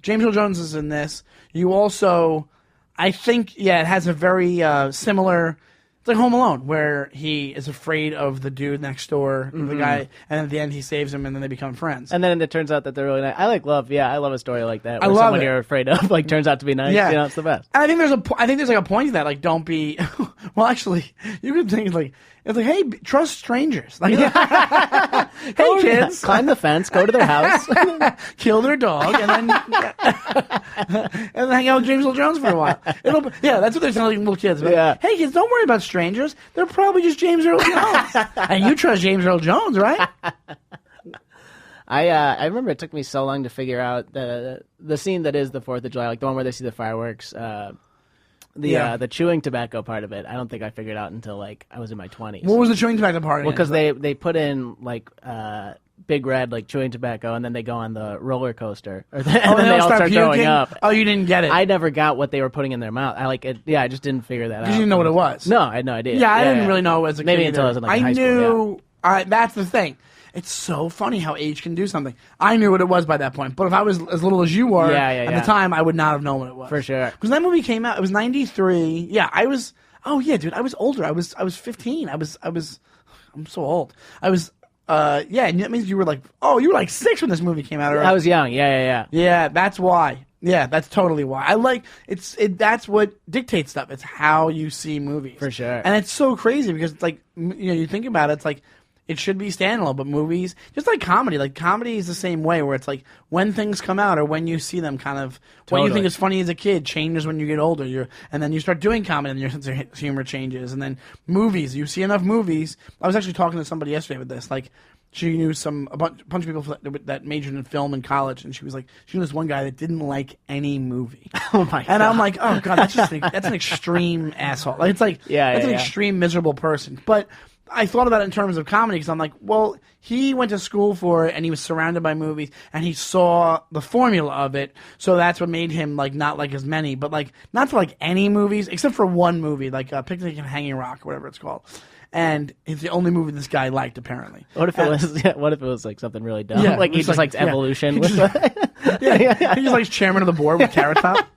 S3: James Earl Jones is in this. You also, I think, it has a very similar. It's like Home Alone, where he is afraid of the dude next door, the guy, and at the end he saves him, and then they become friends.
S4: And then it turns out that they're really nice. I love a story like that. Where
S3: I love
S4: someone
S3: it.
S4: you're afraid of turns out to be nice.
S3: Yeah.
S4: It's the best.
S3: And I think there's a point to that. Don't be. Well, actually, you could think it's hey, trust strangers. Hey kids,
S4: Climb the fence, go to their house.
S3: kill their dog, and then hang out with James Earl Jones for a while. That's what they're telling little kids.
S4: Yeah.
S3: Hey kids, don't worry about strangers. They're probably just James Earl Jones, and you trust James Earl Jones, right?
S4: I remember it took me so long to figure out the scene that is the 4th of July, the one where they see the fireworks. The chewing tobacco part of it, I don't think I figured out until I was in my 20s.
S3: What was the chewing tobacco part?
S4: Well, because they put in Big Red chewing tobacco, and then they go on the roller coaster, and then they all start throwing up.
S3: Oh, you didn't get it.
S4: I never got what they were putting in their mouth. I just didn't figure that out.
S3: Because you didn't know what it was.
S4: No, I had no idea.
S3: Yeah, I didn't really know as a kid.
S4: Maybe until
S3: either.
S4: I was in high school.
S3: I knew. That's the thing. It's so funny how age can do something. I knew what it was by that point, but if I was as little as you were at the time, I would not have known what it was.
S4: For sure.
S3: Because that movie came out, it was 93. Yeah, I was. Oh yeah, dude, I was older. I was 15. I'm so old. I was. Yeah, and that means you were you were 6 when this movie came out. Right?
S4: I was young. Yeah.
S3: Yeah, that's why. Yeah, that's totally why. That's what dictates stuff. It's how you see movies.
S4: For sure.
S3: And it's so crazy because it's you think about it, it's it should be standalone. But movies, just like comedy is the same way, where it's like when things come out or when you see them, kind of what you think is funny as a kid changes when you get older. And then you start doing comedy, and your sense of humor changes. And then movies, you see enough movies. I was actually talking to somebody yesterday with this, like. She knew a bunch of people that majored in film in college, and she was like, she knew this one guy that didn't like any movie.
S4: Oh my god!
S3: And I'm like, oh god, that's an extreme asshole. Like it's like that's an extreme miserable person. But I thought about it in terms of comedy because I'm like, well, he went to school for it, and he was surrounded by movies, and he saw the formula of it. So that's what made him like not like as many, but like not for like any movies except for one movie, like Picnic and Hanging Rock, or whatever it's called. And it's the only movie this guy liked, apparently.
S4: What if it was like something really dumb?
S3: Yeah,
S4: like he just likes evolution.
S3: He just likes chairman of the board with Carrot Top.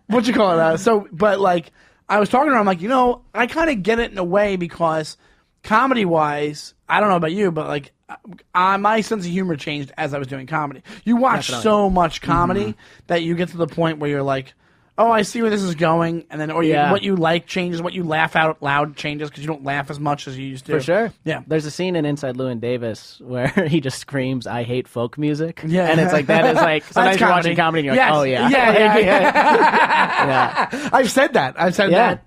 S3: What you call it? But like, I was talking to her. I'm like, I kind of get it in a way because comedy wise, I don't know about you, but like, my sense of humor changed as I was doing comedy. You watch so much comedy that you get to the point where you're like, oh, I see where this is going, and then what you like changes, what you laugh out loud changes because you don't laugh as much as you used to.
S4: For sure.
S3: Yeah.
S4: There's a scene in Inside Llewyn Davis where he just screams, "I hate folk music."
S3: Yeah.
S4: And it's like that is like sometimes you're watching comedy and you're like, oh yeah.
S3: Yeah. I've said that. I've said that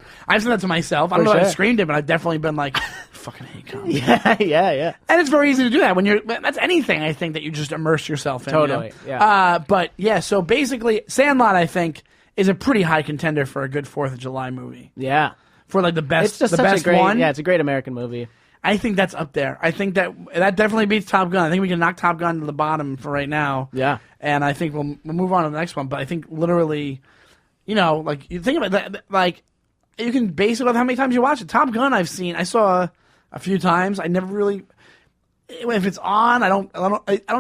S3: to myself. I don't know if I screamed it, but I've definitely been like, fucking hate comedy.
S4: Yeah.
S3: And it's very easy to do that when that's anything, I think, that you just immerse yourself in.
S4: Totally.
S3: But yeah, so basically, Sandlot, I think, is a pretty high contender for a good 4th of July movie.
S4: Yeah.
S3: For like the best,
S4: it's just such a great one. Yeah, it's a great American movie.
S3: I think that's up there. I think that definitely beats Top Gun. I think we can knock Top Gun to the bottom for right now.
S4: Yeah.
S3: And I think we'll move on to the next one. But I think literally, like you think about that, like you can base it on how many times you watch it. Top Gun, I saw a few times. I never really. If it's on, I don't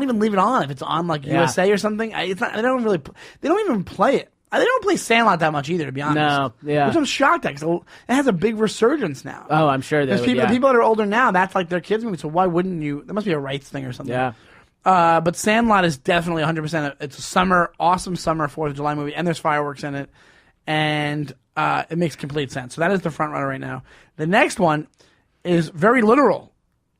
S3: even leave it on. If it's on like USA or something, they don't even play it. They don't play Sandlot that much either, to be honest.
S4: No, yeah.
S3: Which I'm shocked at, because it has a big resurgence now.
S4: Oh, I'm sure there's
S3: people that are older now, that's like their kids' movie, so why wouldn't you? There must be a rights thing or something.
S4: Yeah.
S3: But Sandlot is definitely 100%. It's a awesome summer 4th of July movie, and there's fireworks in it, and it makes complete sense. So that is the front runner right now. The next one is very literal.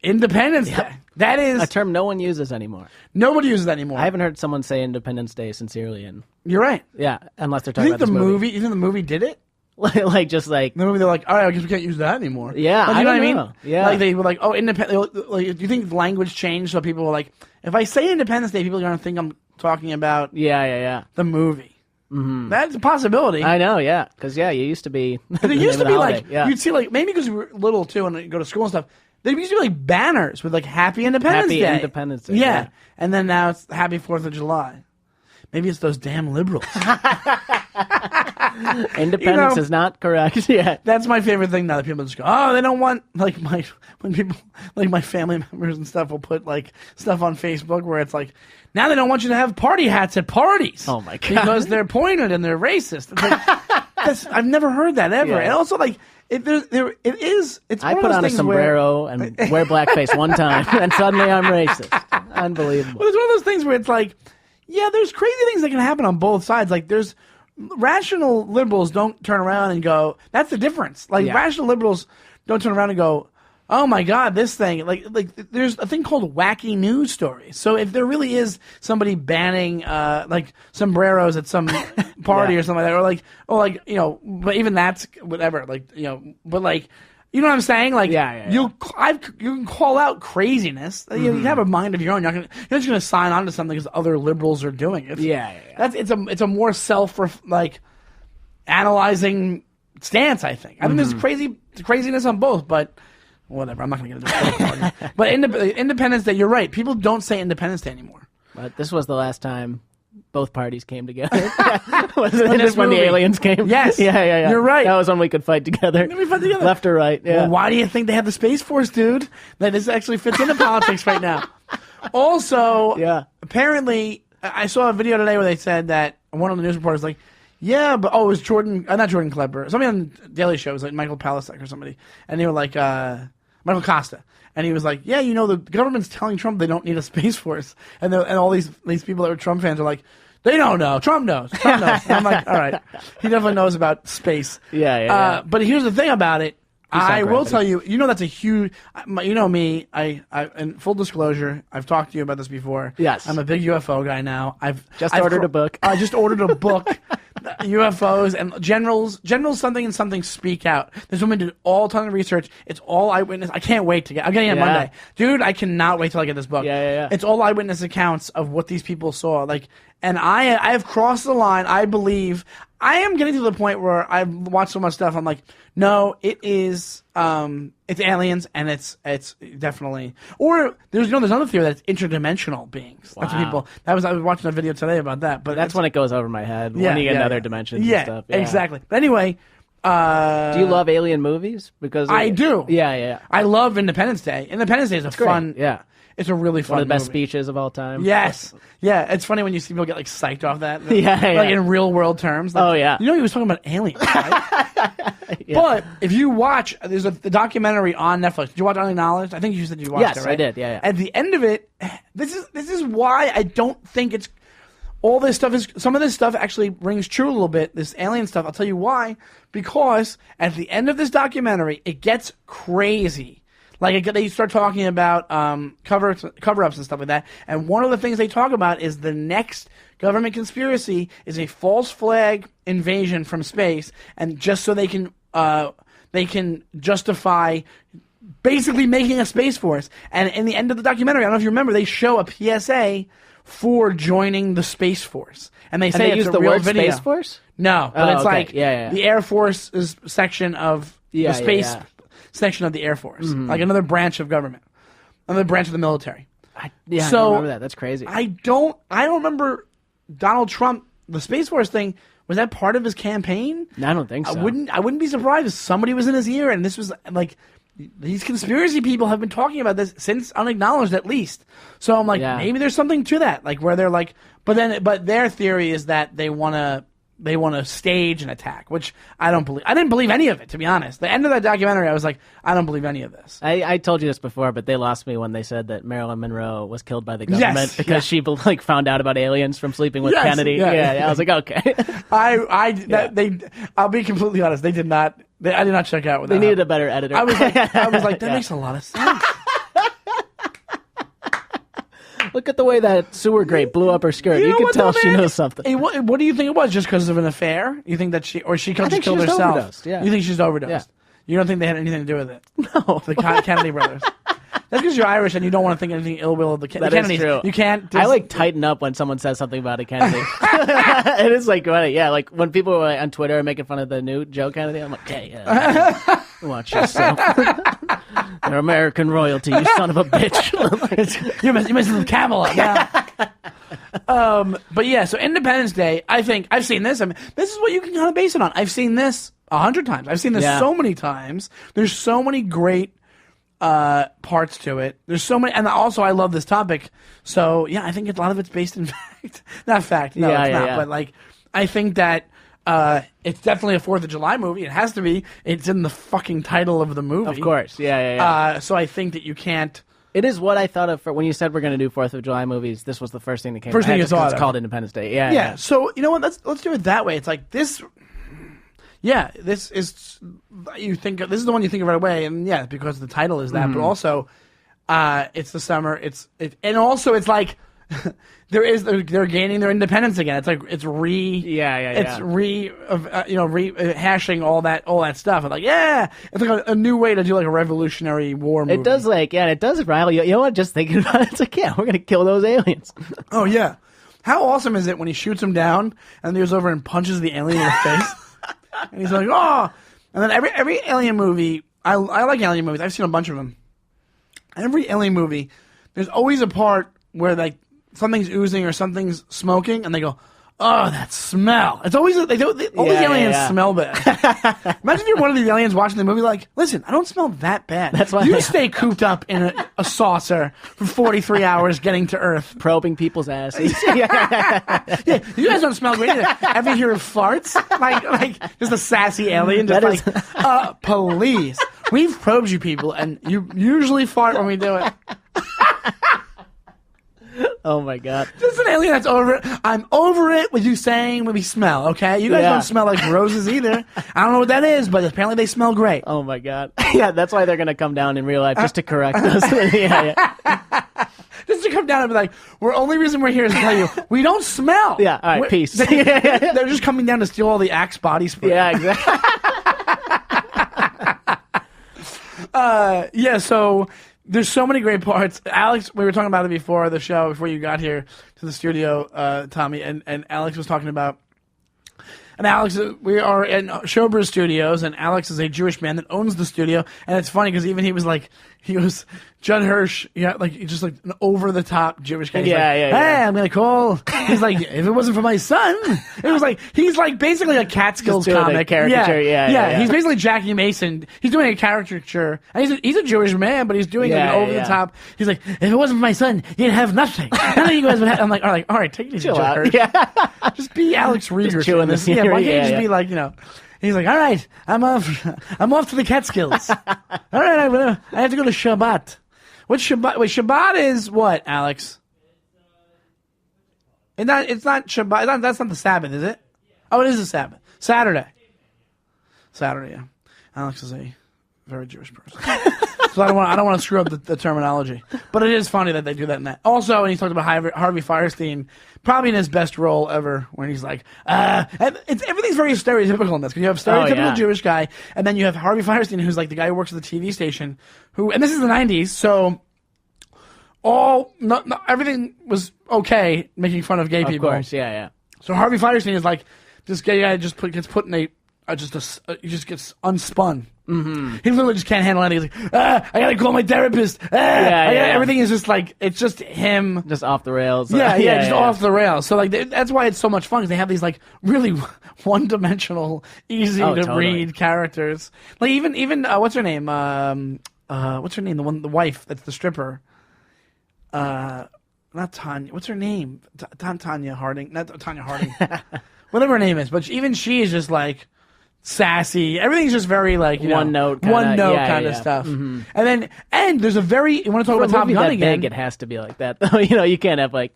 S3: Independence Day. That is
S4: a term no one uses anymore.
S3: Nobody uses that anymore.
S4: I haven't heard someone say Independence Day sincerely.
S3: You're right.
S4: Yeah, unless they're talking about this movie.
S3: You think the movie did it?
S4: just like
S3: the movie, they're like, all right, I guess we can't use that anymore.
S4: Yeah,
S3: like, you know what I mean?
S4: Yeah,
S3: like they were like, oh, independent. Like, do you think language changed so people were like, if I say Independence Day, people are going to think I'm talking about
S4: the
S3: movie. Mm-hmm. That's a possibility.
S4: I know, yeah, because you used to be.
S3: It used to be like you'd see like maybe because we were little too and you go to school and stuff. There used to be like banners with like Happy Independence Day.
S4: Happy Independence Day.
S3: Yeah. And then now it's Happy 4th of July. Maybe it's those damn liberals.
S4: Independence is not correct yet.
S3: That's my favorite thing now that people just go, oh, they don't want, like when people, like my family members and stuff will put like stuff on Facebook where it's like, now they don't want you to have party hats at parties.
S4: Oh my God.
S3: Because they're pointed and they're racist. It's like, I've never heard that ever. Yeah. And also like, it's
S4: I put on a sombrero and wear blackface one time, and suddenly I'm racist. Unbelievable.
S3: Well, it's one of those things where it's like, yeah, there's crazy things that can happen on both sides. Like, there's rational liberals don't turn around and go, that's the difference. Like, rational liberals don't turn around and go, oh my God, this thing. Like there's a thing called wacky news stories. So if there really is somebody banning like sombreros at some party or something like that, but even that's whatever. But like, you know what I'm saying? Like, you can call out craziness. Mm-hmm. You have a mind of your own. You're not just going to sign on to something because other liberals are doing it. It's a more analyzing stance. I think. I think there's craziness on both, but. Whatever, I'm not going to get into it. But Independence Day, you're right. People don't say Independence Day anymore.
S4: But this was the last time both parties came together. Wasn't this when the aliens came?
S3: Yes.
S4: Yeah.
S3: You're right.
S4: That was when we could fight together. Left or right. Yeah.
S3: Well, why do you think they have the Space Force, dude? That this actually fits into politics right now. Also, apparently, I saw a video today where they said that one of the news reporters like, yeah, but it was Jordan, not Jordan Klepper. Somebody on Daily Show, it was like Michael Palasek or somebody. And they were like, Michael Costa. And he was like, yeah, the government's telling Trump they don't need a Space Force. And all these people that were Trump fans are like, they don't know. Trump knows. And I'm like, all right. He definitely knows about space.
S4: Yeah.
S3: But here's the thing about it. I will tell you, that's a huge. You know me. I in full disclosure, I've talked to you about this before.
S4: Yes.
S3: I'm a big UFO guy now. I've
S4: ordered a book.
S3: I just ordered a book. UFOs and generals something and something speak out. This woman did all ton of research. It's all eyewitness. I can't wait to get. I'm getting it Monday, dude. I cannot wait till I get this book.
S4: Yeah.
S3: It's all eyewitness accounts of what these people saw. And I have crossed the line. I believe I am getting to the point where I've watched so much stuff. I'm like, no, it is. It's aliens, and it's definitely. Or there's another theory that it's interdimensional beings. That's what people. I was watching a video today about that. But
S4: that's when it goes over my head. When you get another dimensions and stuff. Yeah,
S3: exactly. But anyway.
S4: Do you love alien movies? Because
S3: I do.
S4: Yeah.
S3: I love Independence Day. Independence Day is a fun.
S4: Yeah.
S3: It's a really fun
S4: One of the best
S3: movie.
S4: speeches of all time.
S3: Yes. Yeah, it's funny when you see people get psyched off that.
S4: Yeah.
S3: In real world terms.
S4: Oh, yeah.
S3: You know he was talking about aliens, right? Yeah. But if you watch, there's the documentary on Netflix. Did you watch Only Knowledge? I think you said you watched it, right?
S4: Yes, I did. Yeah.
S3: At the end of it, this is why I don't think it's all this stuff is. Some of this stuff actually rings true a little bit. This alien stuff. I'll tell you why. Because at the end of this documentary, it gets crazy. They start talking about cover-ups and stuff like that. And one of the things they talk about is the next government conspiracy is a false flag invasion from space, and just so they can justify basically making a space force. And in the end of the documentary, I don't know if you remember, they show a PSA for joining the Space Force. And they say
S4: they
S3: it's
S4: use
S3: a
S4: the
S3: real
S4: word
S3: video.
S4: Space Force?
S3: No, but it's
S4: okay.
S3: The Air Force's section of the space section of the Air Force. Like another branch of government. Another branch of the military.
S4: I don't remember that. That's crazy.
S3: I don't remember Donald Trump, the Space Force thing. Was that part of his campaign?
S4: I don't think so.
S3: I wouldn't be surprised if somebody was in his ear and this was these conspiracy people have been talking about this since Unacknowledged at least. So I'm like, maybe there's something to that. Where they're but their theory is that they want to stage an attack, which I don't believe. I didn't believe any of it, to be honest. The end of that documentary, I was like, I don't believe any of this.
S4: I told you this before, but they lost me when they said that Marilyn Monroe was killed by the government because she found out about aliens from sleeping with Kennedy. Yeah, I was like, okay.
S3: I'll be completely honest. They did not. I did not check out with that.
S4: They needed a better editor.
S3: I was like, that makes a lot of sense.
S4: Look at the way that sewer grate blew up her skirt. You can tell she knows something.
S3: Hey, what do you think it was? Just because of an affair? You think that she just killed herself?
S4: Overdosed, yeah.
S3: You think she's overdosed?
S4: Yeah.
S3: You don't think they had anything to do with it?
S4: No.
S3: The Kennedy brothers. That's because you're Irish and you don't want to think anything ill will of the Kennedys.
S4: That is true.
S3: You can't.
S4: I tighten up when someone says something about a Kennedy. It is funny. Yeah, when people were on Twitter are making fun of the new Joe Kennedy, I'm like, hey, watch yourself. They're American royalty, you son of a bitch.
S3: You're missing the Camelot. Yeah. But yeah, so Independence Day, I think I've seen this. This is what you can kind of base it on. I've seen this 100 times. I've seen this so many times. There's so many great parts to it. There's so many, and also I love this topic. So yeah, I think a lot of it's based in fact. Not fact. No, it's not. Yeah. But I think that it's definitely a 4th of July movie. It has to be. It's in the fucking title of the movie.
S4: Of course. Yeah.
S3: So I think that you can't.
S4: It is what I thought of when you said we're going to do 4th of July movies. This was the first thing that came.
S3: First thing you saw.
S4: It's called Independence Day. Yeah.
S3: Yeah. So you know what? Let's do it that way. It's like this. Yeah, this is you think this is the one you think of right away, and yeah, because the title is that. But also, it's the summer. And also it's like they're gaining their independence again. It's like it's rehashing all that stuff. And it's like a new way to do a revolutionary war movie.
S4: It does it does rile you. You know what? Just thinking about it, it's like we're gonna kill those aliens.
S3: Oh yeah, how awesome is it when he shoots him down and he goes over and punches the alien in the face? And he's like, oh! And then every alien movie, I like alien movies. I've seen a bunch of them. Every alien movie, there's always a part where something's oozing or something's smoking, and they go, oh, that smell. It's always all these aliens smell bad. Imagine if you're one of these aliens watching the movie listen, I don't smell that bad. That's why you stay cooped up in a saucer for 43 hours getting to Earth.
S4: Probing people's asses.
S3: Yeah, you guys don't smell great either. Ever hear of farts? Like just a sassy alien just police. We've probed you people, and you usually fart when we do it.
S4: Oh my god.
S3: This is an alien that's over it. I'm over it with you saying when we smell, okay? You guys
S4: Yeah.
S3: don't smell like roses either. I don't know what that is, but apparently they smell great.
S4: Oh my god. Yeah, that's why they're gonna come down in real life just to correct us. yeah.
S3: Just to come down and be like, the only reason we're here is to tell you, we don't smell.
S4: Yeah, all right, peace.
S3: They're just coming down to steal all the Axe body spray.
S4: Yeah, exactly.
S3: Yeah, so there's so many great parts. Alex, we were talking about it before the show, before you got here to the studio, Tommy, and Alex was talking about. And Alex, we are in Showbiz Studios, and Alex is a Jewish man that owns the studio. And it's funny because even he was Judd Hirsch, like just like an over the top Jewish guy. He's like, hey, I'm gonna call. He's like, if it wasn't for my son, it was like he's like basically a Catskills comic
S4: caricature. Yeah.
S3: He's basically Jackie Mason. He's doing a caricature. And he's a Jewish man, but he's doing it over the top. He's like, if it wasn't for my son, you'd have nothing. None of you guys would have. I'm like, all right, take it easy,
S4: Chill
S3: Judd
S4: out.
S3: Hirsch.
S4: Yeah.
S3: Just be Alex Rieger.
S4: Just chewing the
S3: Yeah,
S4: scenery.
S3: why can't you just
S4: Yeah.
S3: be like, he's like, all right, I'm off to the Catskills. All right, I have to go to Shabbat. What's Shabbat? Wait, Shabbat is what, Alex? It's not Shabbat. That's not the Sabbath, is it? Oh, it is the Sabbath. Saturday, yeah. Alex is a very Jewish person. So I don't want to screw up the terminology. But it is funny that they do that in that. Also, when he talked about Harvey Fierstein, probably in his best role ever, when he's like, everything's very stereotypical in this. Because you have stereotypical Jewish guy, and then you have Harvey Fierstein, who's like the guy who works at the TV station, and this is the 90s, so everything was okay making fun of gay people.
S4: Of course, yeah.
S3: So Harvey Fierstein is like, this gay guy gets put in he just gets unspun. Mm-hmm. He literally just can't handle anything. He's like, I gotta call my therapist. Everything is just like, it's just him.
S4: Just off the rails.
S3: Just off the rails. So like, that's why it's so much fun, because they have these like really one-dimensional, easy to read characters. Like even what's her name? What's her name? The wife that's the stripper. Not Tanya. What's her name? Tanya Harding. Not Tanya Harding. Whatever her name is. But even she is just like sassy. Everything's just very like
S4: one note
S3: kind of stuff. Mm-hmm. And there's a very, you want to talk about Top Gun
S4: that
S3: again?
S4: Big, it has to be like that though. You can't have like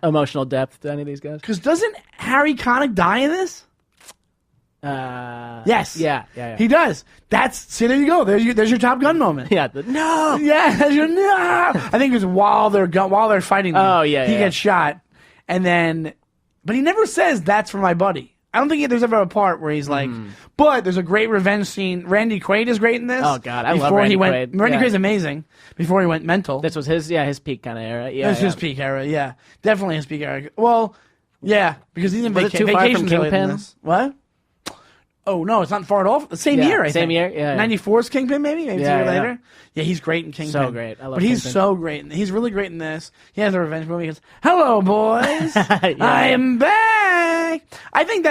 S4: emotional depth to any of these guys.
S3: Because doesn't Harry Connick die in this? Yes.
S4: Yeah.
S3: He does. See, there you go. There's your Top Gun moment.
S4: Yeah. No.
S3: Yeah. There's your no. I think it was while they're fighting them, he gets shot, but he never says that's for my buddy. I don't think there's ever a part where he's like, but there's a great revenge scene. Randy Quaid is great in this.
S4: Oh God, I love Randy Quaid.
S3: Randy Quaid's amazing. Before he went mental.
S4: This was his peak kind of era. Yeah,
S3: This was his peak era. Yeah, definitely his peak era. Well, yeah, because he's in
S4: Was it too far from
S3: Vacation's
S4: Kingpin?
S3: What? Oh no, it's not far at all. The same year, I think.
S4: Same year, yeah.
S3: 94's Kingpin, maybe a year later. Yeah, he's great in Kingpin.
S4: So great. I love
S3: But he's
S4: Kingpin.
S3: so great. He's really great in this. He has a revenge movie. He goes, "Hello, boys, I am back." I think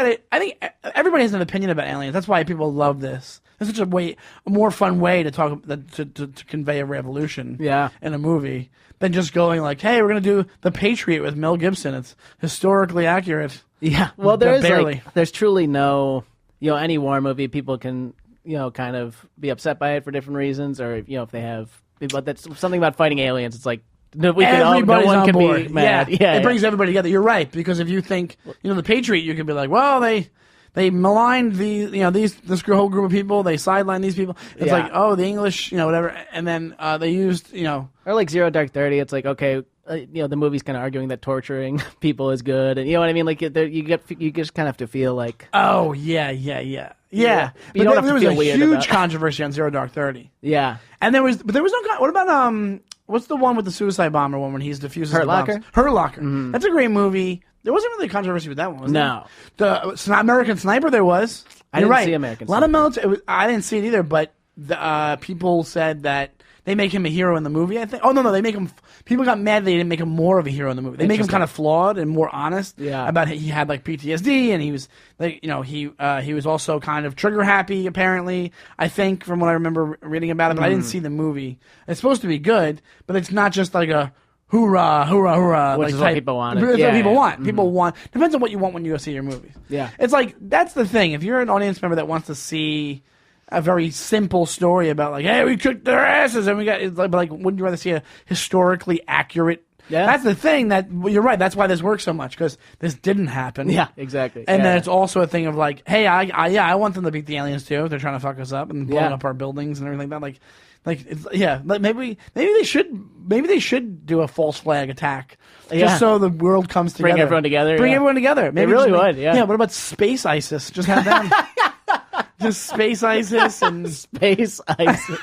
S3: everybody has an opinion about aliens. That's why people love this. It's such a more fun way to talk to convey a revolution. In a movie than just going like, "Hey, we're gonna do The Patriot with Mel Gibson." It's historically accurate.
S4: Yeah. Well, there's
S3: there's
S4: truly no. Any war movie, people can, kind of be upset by it for different reasons, or if they have, but that's something about fighting aliens. It's like no one
S3: on
S4: can
S3: board.
S4: be mad.
S3: It brings everybody together. You're right, because if you think, The Patriot, you can be like, well, they maligned this whole group of people. They sidelined these people. It's like, oh, the English, whatever, and then they used,
S4: or like Zero Dark 30. It's like, okay. The movie's kind of arguing that torturing people is good, and you know what I mean. Like you just kind of have to feel like,
S3: oh yeah.
S4: You
S3: But
S4: don't have to
S3: there was
S4: feel
S3: a
S4: weird
S3: huge
S4: about it.
S3: controversy on Zero Dark 30.
S4: Yeah,
S3: and there was no. What about what's the one with the suicide bomber one when he's diffuses
S4: Hurt
S3: the bombs?
S4: Locker?
S3: Hurt Locker. Mm-hmm. That's a great movie. There wasn't really a controversy with that one, was
S4: no.
S3: there? The American Sniper, there was.
S4: I
S3: You're
S4: didn't
S3: right.
S4: see American
S3: A lot of
S4: Sniper.
S3: military. I didn't see it either, but the people said that they make him a hero in the movie, I think. Oh, no, they make him... People got mad they didn't make him more of a hero in the movie. They make him kind of flawed and more honest about he had, like, PTSD, and he was, like, he was also kind of trigger-happy, apparently, I think, from what I remember reading about it, but I didn't see the movie. It's supposed to be good, but it's not just like a hoorah, hoorah, hoorah.
S4: Which
S3: like
S4: is
S3: type.
S4: what people want.
S3: That's what people want. People want... Depends on what you want when you go see your movies.
S4: Yeah.
S3: It's like, that's the thing. If you're an audience member that wants to see a very simple story about like, hey, we kicked their asses and we got, it's like, wouldn't you rather see a historically accurate
S4: Yeah.
S3: That's the thing that you're right. That's why this works so much because this didn't happen.
S4: Yeah, exactly.
S3: And
S4: Yeah.
S3: then it's also a thing of like, hey, I want them to beat the aliens too. If they're trying to fuck us up and blowing
S4: Yeah.
S3: up our buildings and everything like that. Like it's, yeah, like maybe they should do a false flag attack
S4: Yeah.
S3: just so the world comes together.
S4: Bring everyone together.
S3: Bring
S4: yeah.
S3: everyone together. Maybe
S4: really
S3: just
S4: would, yeah.
S3: Yeah. What about space ISIS? Just have them. Just space ISIS and
S4: Space ISIS.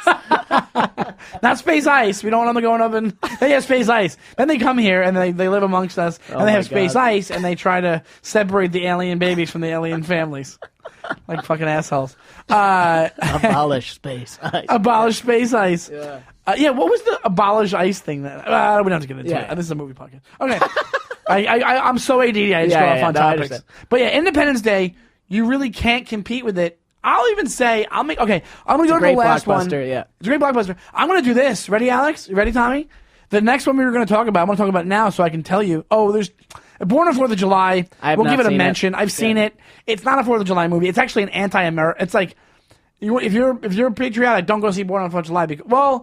S3: not space ice. We don't want them going up and they have space ice. Then they come here and they live amongst us and they
S4: my
S3: have space
S4: God.
S3: ice and they try to separate the alien babies from the alien families. Like fucking assholes.
S4: Abolish space ISIS.
S3: Abolish space ice.
S4: Yeah.
S3: What was the abolish ice thing? That we don't have to get into
S4: Yeah.
S3: it. This is a movie podcast. Okay. I'm so ADD. I just
S4: Yeah,
S3: go off
S4: yeah,
S3: on
S4: no, I
S3: topics.
S4: understand.
S3: But yeah, Independence Day, you really can't compete with it. I'll even say I'm gonna go to the
S4: Great
S3: last one.
S4: blockbuster, yeah.
S3: It's a great blockbuster. I'm gonna do this. Ready, Alex? You ready, Tommy? The next one we were gonna talk about, I'm gonna talk about now so I can tell you. Oh, there's Born on 4th of July.
S4: I have
S3: We'll
S4: not
S3: give it a
S4: seen it.
S3: mention. I've seen it. It's not a 4th of July movie. It's actually an anti-American. It's like if you're patriotic, don't go see Born on 4th of July because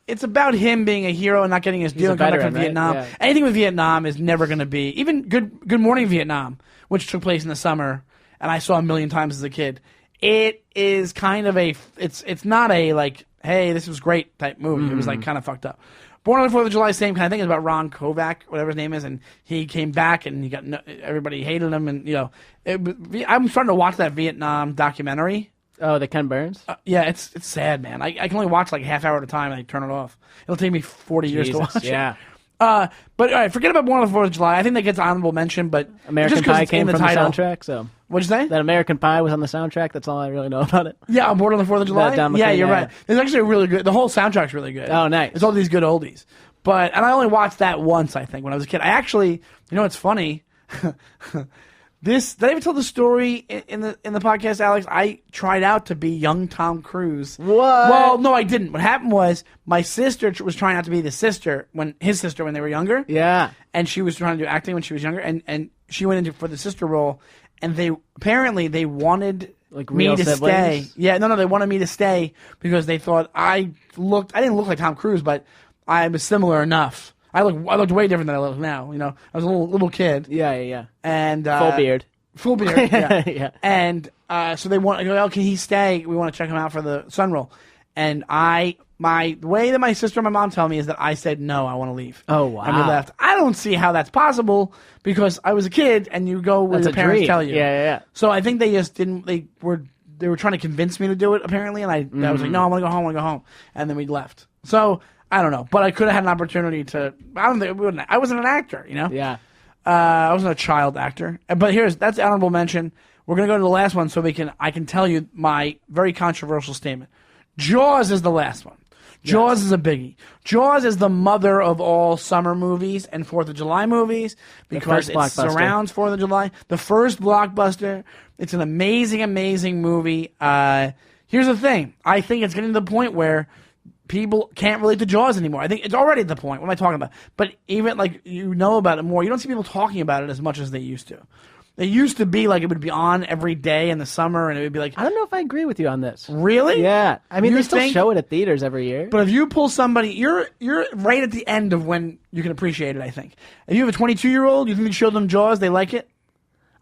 S3: it's about him being a hero and not getting his due
S4: a
S3: and coming back
S4: veteran,
S3: from
S4: right?
S3: Vietnam.
S4: Yeah.
S3: Anything with Vietnam is never going to be even Good Morning Vietnam, which took place in the summer, and I saw a million times as a kid. It is kind of it's not a like, hey, this was great type movie. It was like kind of fucked up. Born on the 4th of July, same kind of thing. It's about Ron Kovac, whatever his name is, and he came back and he got everybody hated him, and I'm starting to watch that Vietnam documentary.
S4: Oh, the Ken Burns?
S3: Yeah, it's sad, man. I can only watch like half hour at a time and I turn it off. It'll take me 40 years to
S4: Jesus,
S3: watch
S4: yeah.
S3: it. But all right, forget about Born on the 4th of July. I think that gets honorable mention, but
S4: American
S3: just 'cause
S4: Pie
S3: it's
S4: came
S3: in
S4: from
S3: title.
S4: the soundtrack, so
S3: What'd you say?
S4: that American Pie was on the soundtrack. That's all I really know about it.
S3: Yeah, on Born on the 4th of July?
S4: Don
S3: Yeah,
S4: McLean,
S3: you're
S4: yeah,
S3: right. There's actually a really good, the whole soundtrack's really good.
S4: Oh, nice.
S3: It's all these good oldies. And I only watched that once, I think, when I was a kid. I actually, you know what's funny? Did I ever tell the story in the podcast, Alex? I tried out to be young Tom Cruise.
S4: What?
S3: Well, no, I didn't. What happened was my sister was trying out to be his sister when they were younger.
S4: Yeah.
S3: And she was trying to do acting when she was younger, and she went into for the sister role, and they wanted
S4: Like
S3: me
S4: real
S3: to
S4: siblings?
S3: stay. Yeah, no, they wanted me to stay because they thought I didn't look like Tom Cruise, but I was similar enough. I looked way different than I look now. I was a little kid.
S4: Yeah.
S3: And
S4: Full beard.
S3: Full beard. Yeah.
S4: Yeah.
S3: And so they want to go, oh, can he stay? We want to check him out for the Sun Roll. And the way that my sister and my mom tell me is that I said, no, I want to leave.
S4: Oh, wow.
S3: And we left. I don't see how that's possible because I was a kid and you go where
S4: That's
S3: your
S4: a
S3: parents
S4: dream.
S3: tell you.
S4: Yeah.
S3: So I think they just didn't, they were trying to convince me to do it apparently. And I was like, no, I want to go home. And then we left. So I don't know, but I could have had an opportunity to, I wasn't an actor,
S4: Yeah.
S3: I wasn't a child actor. But that's honorable mention. We're going to go to the last one so I can tell you my very controversial statement. Jaws is the last one. Jaws is a biggie. Jaws is the mother of all summer movies and 4th of July movies because
S4: first
S3: it
S4: blockbuster.
S3: surrounds 4th of July. The first blockbuster. It's an amazing, amazing movie. Here's the thing. I think it's getting to the point where people can't relate to Jaws anymore. I think it's already at the point. What am I talking about? But even about it more. You don't see people talking about it as much as they used to. They used to be like it would be on every day in the summer, and it would be like,
S4: I don't know if I agree with you on this.
S3: really?
S4: Yeah. I mean,
S3: You
S4: they still
S3: think-
S4: show it at theaters every year.
S3: But if you pull somebody, you're right at the end of when you can appreciate it. I think if you have a 22-year-old, you think you show them Jaws, they like it.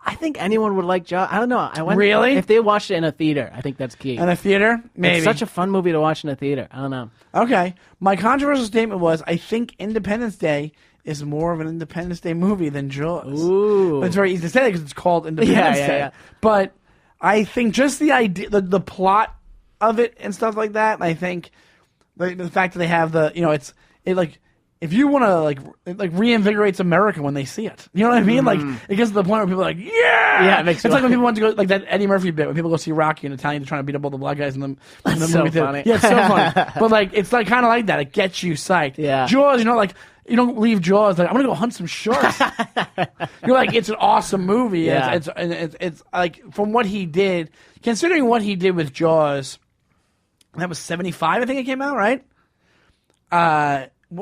S4: I think anyone would like Jaws. I don't know.
S3: Really?
S4: If they watched it in a theater, I think that's key.
S3: In a theater, maybe.
S4: It's such a fun movie to watch in a theater. I don't know.
S3: Okay. My controversial statement was I think Independence Day is more of an Independence Day movie than Jaws.
S4: Ooh.
S3: But it's very easy to say because it's called Independence
S4: Yeah.
S3: Day. But I think just the idea, the plot of it and stuff like that, I think the fact that they have if you want to like reinvigorates America when they see it. You know what I mean? Like it gets to the point where people are like, yeah!
S4: Yeah, it makes
S3: It's
S4: you
S3: like when
S4: laugh.
S3: people want to go, like that Eddie Murphy bit, when people go see Rocky in Italian, they're trying to beat up all the black guys in the
S4: so
S3: movie theater.
S4: funny.
S3: Yeah, it's so funny. But like, it's like kind of like that. It gets you psyched.
S4: Yeah.
S3: Jaws, like, you don't leave Jaws like, I'm going to go hunt some sharks. You're like, it's an awesome movie.
S4: Yeah.
S3: It's like, from what he did, considering what he did with Jaws, that was 75, I think it came out, right?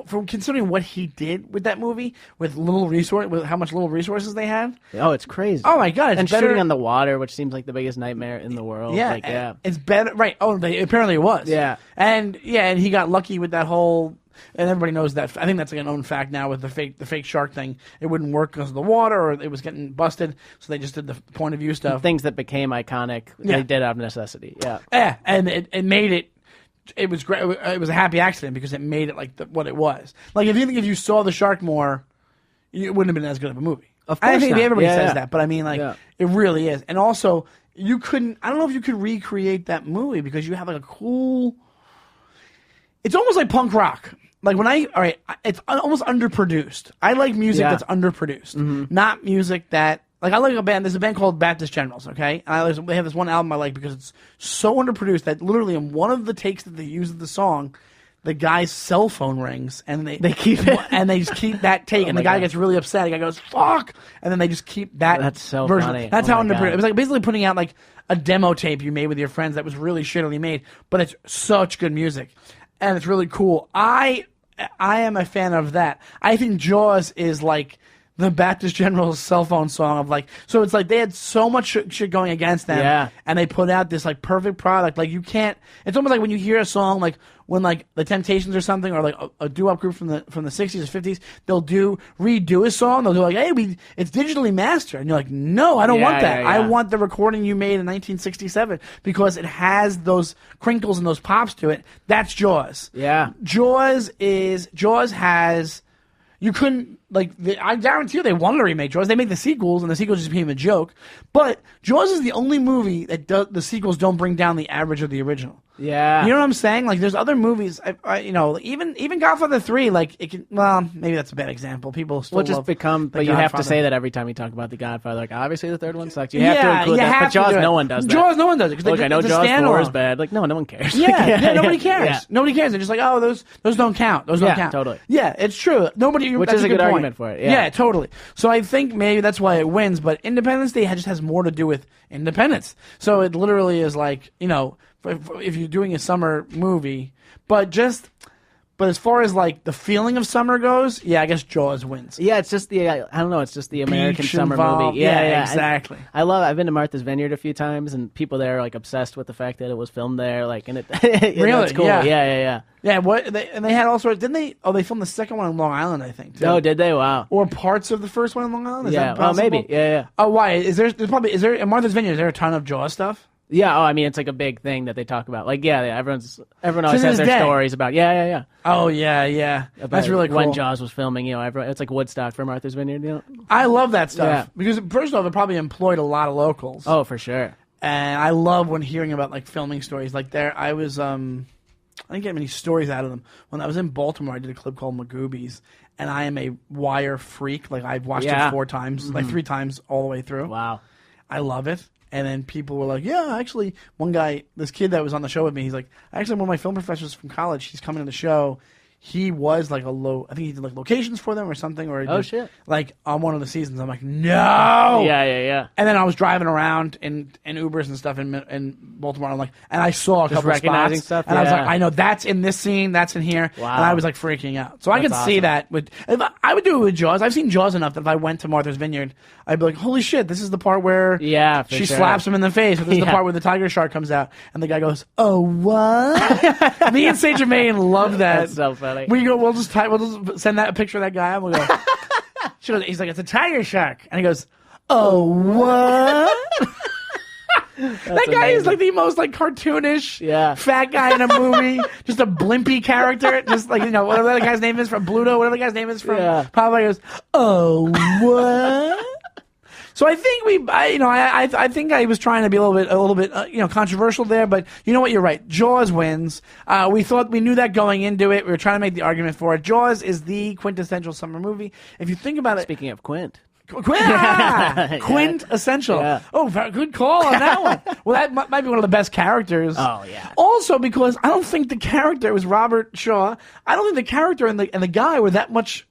S3: From considering what he did with that movie, with how much little resources they had.
S4: Oh, it's crazy.
S3: Oh my God, it's
S4: and
S3: better.
S4: shooting on the water, which seems like the biggest nightmare in the world.
S3: Yeah, it's better. Right? Oh, apparently it was.
S4: Yeah.
S3: and he got lucky with that whole. and everybody knows that. I think that's like a known fact now with the fake shark thing. It wouldn't work because of the water, or it was getting busted, so they just did the point of view stuff.
S4: Things that became iconic,
S3: Yeah.
S4: they did out of necessity. Yeah.
S3: Yeah, and it made it. It was great. It was a happy accident because it made it like what it was. Like if you saw the shark more, it wouldn't have been as good of a movie.
S4: Of
S3: I
S4: course
S3: think
S4: not.
S3: everybody
S4: Yeah,
S3: says
S4: yeah.
S3: that, but I mean, like,
S4: Yeah.
S3: it really is. And also, you couldn't. I don't know if you could recreate that movie because you have like a cool. It's almost like punk rock. Like it's almost underproduced. I like music
S4: Yeah.
S3: that's underproduced, not music that. Like I like a band. There's a band called Baptist Generals. Okay, and they have this one album I like because it's so underproduced that literally in one of the takes that they use of the song, the guy's cell phone rings and they
S4: keep it.
S3: and they just keep that take, and the
S4: my
S3: guy
S4: God.
S3: gets really upset. The guy goes "fuck," and then they just keep that.
S4: That's so
S3: version.
S4: funny.
S3: That's
S4: Oh
S3: how
S4: my
S3: underproduced.
S4: God.
S3: It was like basically putting out like a demo tape you made with your friends that was really shittily made, but it's such good music, and it's really cool. I am a fan of that. I think Jaws is like the Baptist General's cell phone song of like, so it's like they had so much shit going against them,
S4: Yeah.
S3: and they put out this like perfect product. Like you can't. It's almost like when you hear a song like when like the Temptations or something, or like a doo-wop group from the 60s or 50s, they'll redo a song. They'll do like, hey, it's digitally mastered, and you're like, no, I don't want that.
S4: Yeah.
S3: I want the recording you made in 1967 because it has those crinkles and those pops to it. That's Jaws.
S4: Yeah.
S3: Jaws has. You couldn't I guarantee you they wanted to remake Jaws. They made the sequels, and the sequels just became a joke. But Jaws is the only movie that the sequels don't bring down the average of the original.
S4: Yeah.
S3: You know what I'm saying? Like, there's other movies, even Godfather 3, like, it can, well, maybe that's a bad example. People still
S4: Well, just
S3: love
S4: become,
S3: The
S4: but you have to
S3: Godfather.
S4: say that every time you talk about The Godfather. Like, obviously the third one sucks. You have to include that. But Jaws,
S3: do it.
S4: no one does that.
S3: Jaws, no one does it. 'Cause
S4: Look, I know
S3: it's a
S4: Jaws 4 is
S3: standalone.
S4: bad. Like, no one cares.
S3: Yeah, nobody cares.
S4: Yeah.
S3: Nobody cares. They're just like, oh, those don't count. Those don't
S4: Yeah,
S3: count.
S4: totally.
S3: Yeah, it's true.
S4: Which
S3: that's
S4: is a good
S3: point.
S4: argument for it, yeah.
S3: Totally. So I think maybe that's why it wins. But Independence Day just has more to do with independence. So it literally is like, if you're doing a summer movie, but as far as like the feeling of summer goes, yeah, I guess Jaws wins.
S4: Yeah, it's just I don't know, it's just the American
S3: Beach
S4: summer
S3: involved.
S4: movie.
S3: Yeah, exactly.
S4: I've been to Martha's Vineyard a few times, and people there are like obsessed with the fact that it was filmed there. Like, and it
S3: Really?
S4: it's cool.
S3: Yeah.
S4: Yeah.
S3: Yeah, they had all sorts. Didn't they? Oh, they filmed the second one in Long Island, I think. Too.
S4: Oh, did they? Wow.
S3: Or parts of the first one in Long Island? Is
S4: Yeah.
S3: that
S4: Oh,
S3: possible?
S4: maybe. Yeah.
S3: Oh, why? Is there in Martha's Vineyard? Is there a ton of Jaws stuff?
S4: Yeah. Oh, I mean, it's like a big thing that they talk about. Like, yeah, everyone always
S3: Since
S4: has
S3: this
S4: their
S3: day.
S4: stories about. Yeah.
S3: Oh yeah. That's
S4: About
S3: really cool.
S4: When Jaws was filming, everyone, it's like Woodstock for Martha's Vineyard.
S3: I love that stuff
S4: Yeah.
S3: because first off, it probably employed a lot of locals.
S4: Oh, for sure.
S3: And I love when hearing about like filming stories. Like I was I didn't get many stories out of them. When I was in Baltimore, I did a clip called Magoobies, and I am a Wire freak. Like I've watched
S4: Yeah.
S3: it 4 times, like 3 times all the way through.
S4: Wow.
S3: I love it. And then people were like, yeah, actually, one guy, this kid that was on the show with me, he's like, actually, one of my film professors from college, he's coming to the show. He was like I think he did like locations for them or something. Or he
S4: Oh,
S3: did,
S4: shit.
S3: Like on one of the seasons. I'm like, no.
S4: Yeah.
S3: And then I was driving around in Ubers and stuff in Baltimore. I'm like, and I saw a couple
S4: recognizing
S3: spots,
S4: stuff,
S3: and I was
S4: yeah.
S3: like, I know that's in this scene, that's in here,
S4: Wow.
S3: and I was like freaking out. So I could
S4: That's
S3: see
S4: awesome.
S3: that with. I would do it with Jaws. I've seen Jaws enough that if I went to Martha's Vineyard, I'd be like, holy shit, this is the part where
S4: Yeah, for
S3: she
S4: sure.
S3: slaps him in the face. Or this is the
S4: Yeah.
S3: part where the tiger shark comes out, and the guy goes, oh what? Me and St. Germain love that.
S4: That's so funny.
S3: We'll just send that a picture of that guy, and we'll go. He's like, it's a tiger shark, and he goes, oh what? That guy is
S4: amazing.
S3: like the most like cartoonish,
S4: Yeah.
S3: fat guy in a movie, just a blimpy character, just like whatever that guy's name is from Bluto, whatever the guy's name is from.
S4: Yeah.
S3: Probably goes, oh what? So I think I think I was trying to be a little bit controversial there, but you know what? You're right. Jaws wins. We knew that going into it. We were trying to make the argument for it. Jaws is the quintessential summer movie. If you think about it,
S4: Speaking of Quint.
S3: Quintessential.
S4: Yeah.
S3: Oh, very good call on that one. Well, that might be one of the best characters.
S4: Oh, yeah.
S3: Also, because I don't think the character was Robert Shaw. I don't think the character and the guy were that much.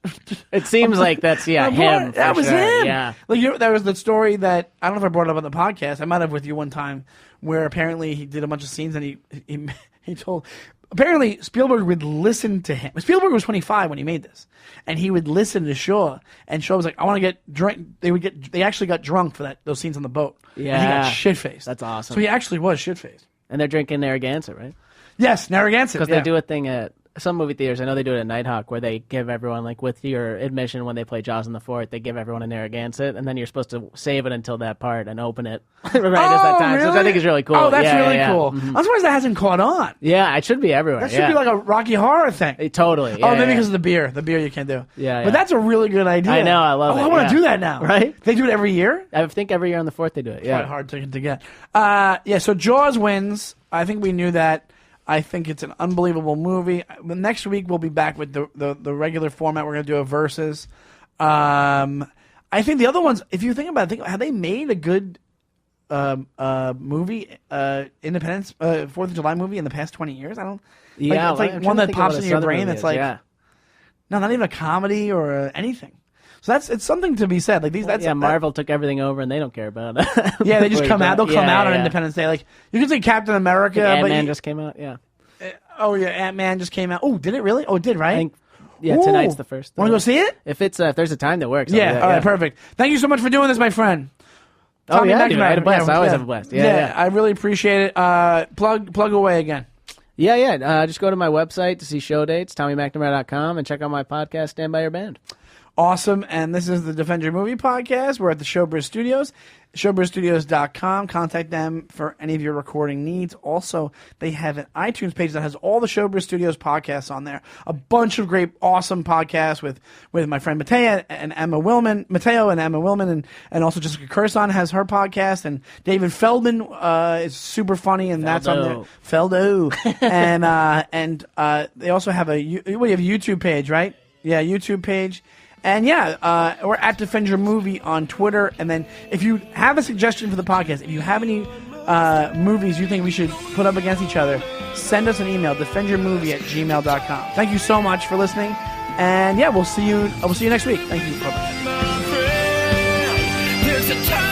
S4: It seems like that's him.
S3: That
S4: for
S3: was
S4: sure.
S3: him.
S4: Yeah.
S3: Like there was the story that I don't know if I brought it up on the podcast. I might have with you one time where apparently he did a bunch of scenes and he told. Apparently, Spielberg would listen to him. Spielberg was 25 when he made this, and he would listen to Shaw. And Shaw was like, "I want to get drunk." They actually got drunk for those scenes on the boat. And he
S4: Yeah.
S3: got shit faced.
S4: That's awesome.
S3: So he actually was shit faced.
S4: And they're drinking Narragansett, right?
S3: Yes, Narragansett.
S4: Because
S3: yeah.
S4: they do a thing at some movie theaters, I know they do it at Nighthawk, where they give everyone, like, with your admission when they play Jaws in the Fort, they give everyone a Narragansett, and then you're supposed to save it until that part and open it right as that time,
S3: really?
S4: which I think is really cool.
S3: Oh, that's
S4: Yeah,
S3: really
S4: yeah,
S3: cool.
S4: Mhm.
S3: I'm surprised that hasn't caught on.
S4: Yeah, it should be everywhere.
S3: That should be like a Rocky Horror thing.
S4: Totally.
S3: Oh,
S4: Yeah,
S3: maybe
S4: yeah.
S3: because of the beer. The beer you can't do.
S4: Yeah,
S3: But
S4: yeah.
S3: that's a really good idea.
S4: I know, I love it,
S3: I want
S4: yeah.
S3: to do that now.
S4: Right?
S3: They do it every year?
S4: I think every year on the 4th they do it. Yeah.
S3: Quite hard to get. Yeah, so Jaws wins. I think we knew that. I think it's an unbelievable movie. Next week we'll be back with the regular format. We're going to do a versus. I think the other ones, if you think about it, have they made a good movie, Independence, 4th of July movie in the past 20 years? I don't.
S4: Yeah,
S3: it's like
S4: I'm
S3: one
S4: trying to
S3: that
S4: think of
S3: pops
S4: what
S3: into
S4: a
S3: your
S4: Southern
S3: brain.
S4: movie
S3: That's
S4: is,
S3: like,
S4: yeah.
S3: no, not even a comedy or anything. So it's something to be said. Like these, that's
S4: Marvel took everything over and they don't care about it.
S3: Yeah, they just come out. They'll come out on
S4: yeah.
S3: Independence Day. Like you can say Captain America, but
S4: Ant-Man just came out. Yeah,
S3: oh yeah, Ant-Man just came out. Oh, did it really? Oh, it did, right?
S4: I think. Yeah,
S3: Ooh.
S4: tonight's the first.
S3: Want to go see it?
S4: If there's a time that works. I'll do
S3: Yeah.
S4: that,
S3: All right. Perfect. Thank you so much for doing this, my friend.
S4: Oh
S3: Tommy
S4: yeah, dude, I had a
S3: McNamara.
S4: blast.
S3: Yeah,
S4: I always
S3: yeah.
S4: have a blast. Yeah.
S3: I really appreciate it. Plug away again.
S4: Yeah. Just go to my website to see show dates, TommyMcNamara.com, and check out my podcast, Stand By Your Band.
S3: Awesome. And this is the Defend Your Movie podcast. We're at the Showbiz Studios, showbizstudios.com. Contact them for any of your recording needs. Also, they have an iTunes page that has all the Showbiz Studios podcasts on there. A bunch of great, awesome podcasts with my friend Mateo and Emma Willman, and also Jessica Curson has her podcast, and David Feldman is super funny, and that's on there. Feldo. and they also have a YouTube page, right? Yeah, YouTube page. And we're at Defend Your Movie on Twitter. And then if you have a suggestion for the podcast, if you have any movies you think we should put up against each other, send us an email, defendyourmovie@gmail.com. Thank you so much for listening. And we'll see you next week. Thank you. Bye-bye.
S2: My friend, there's a time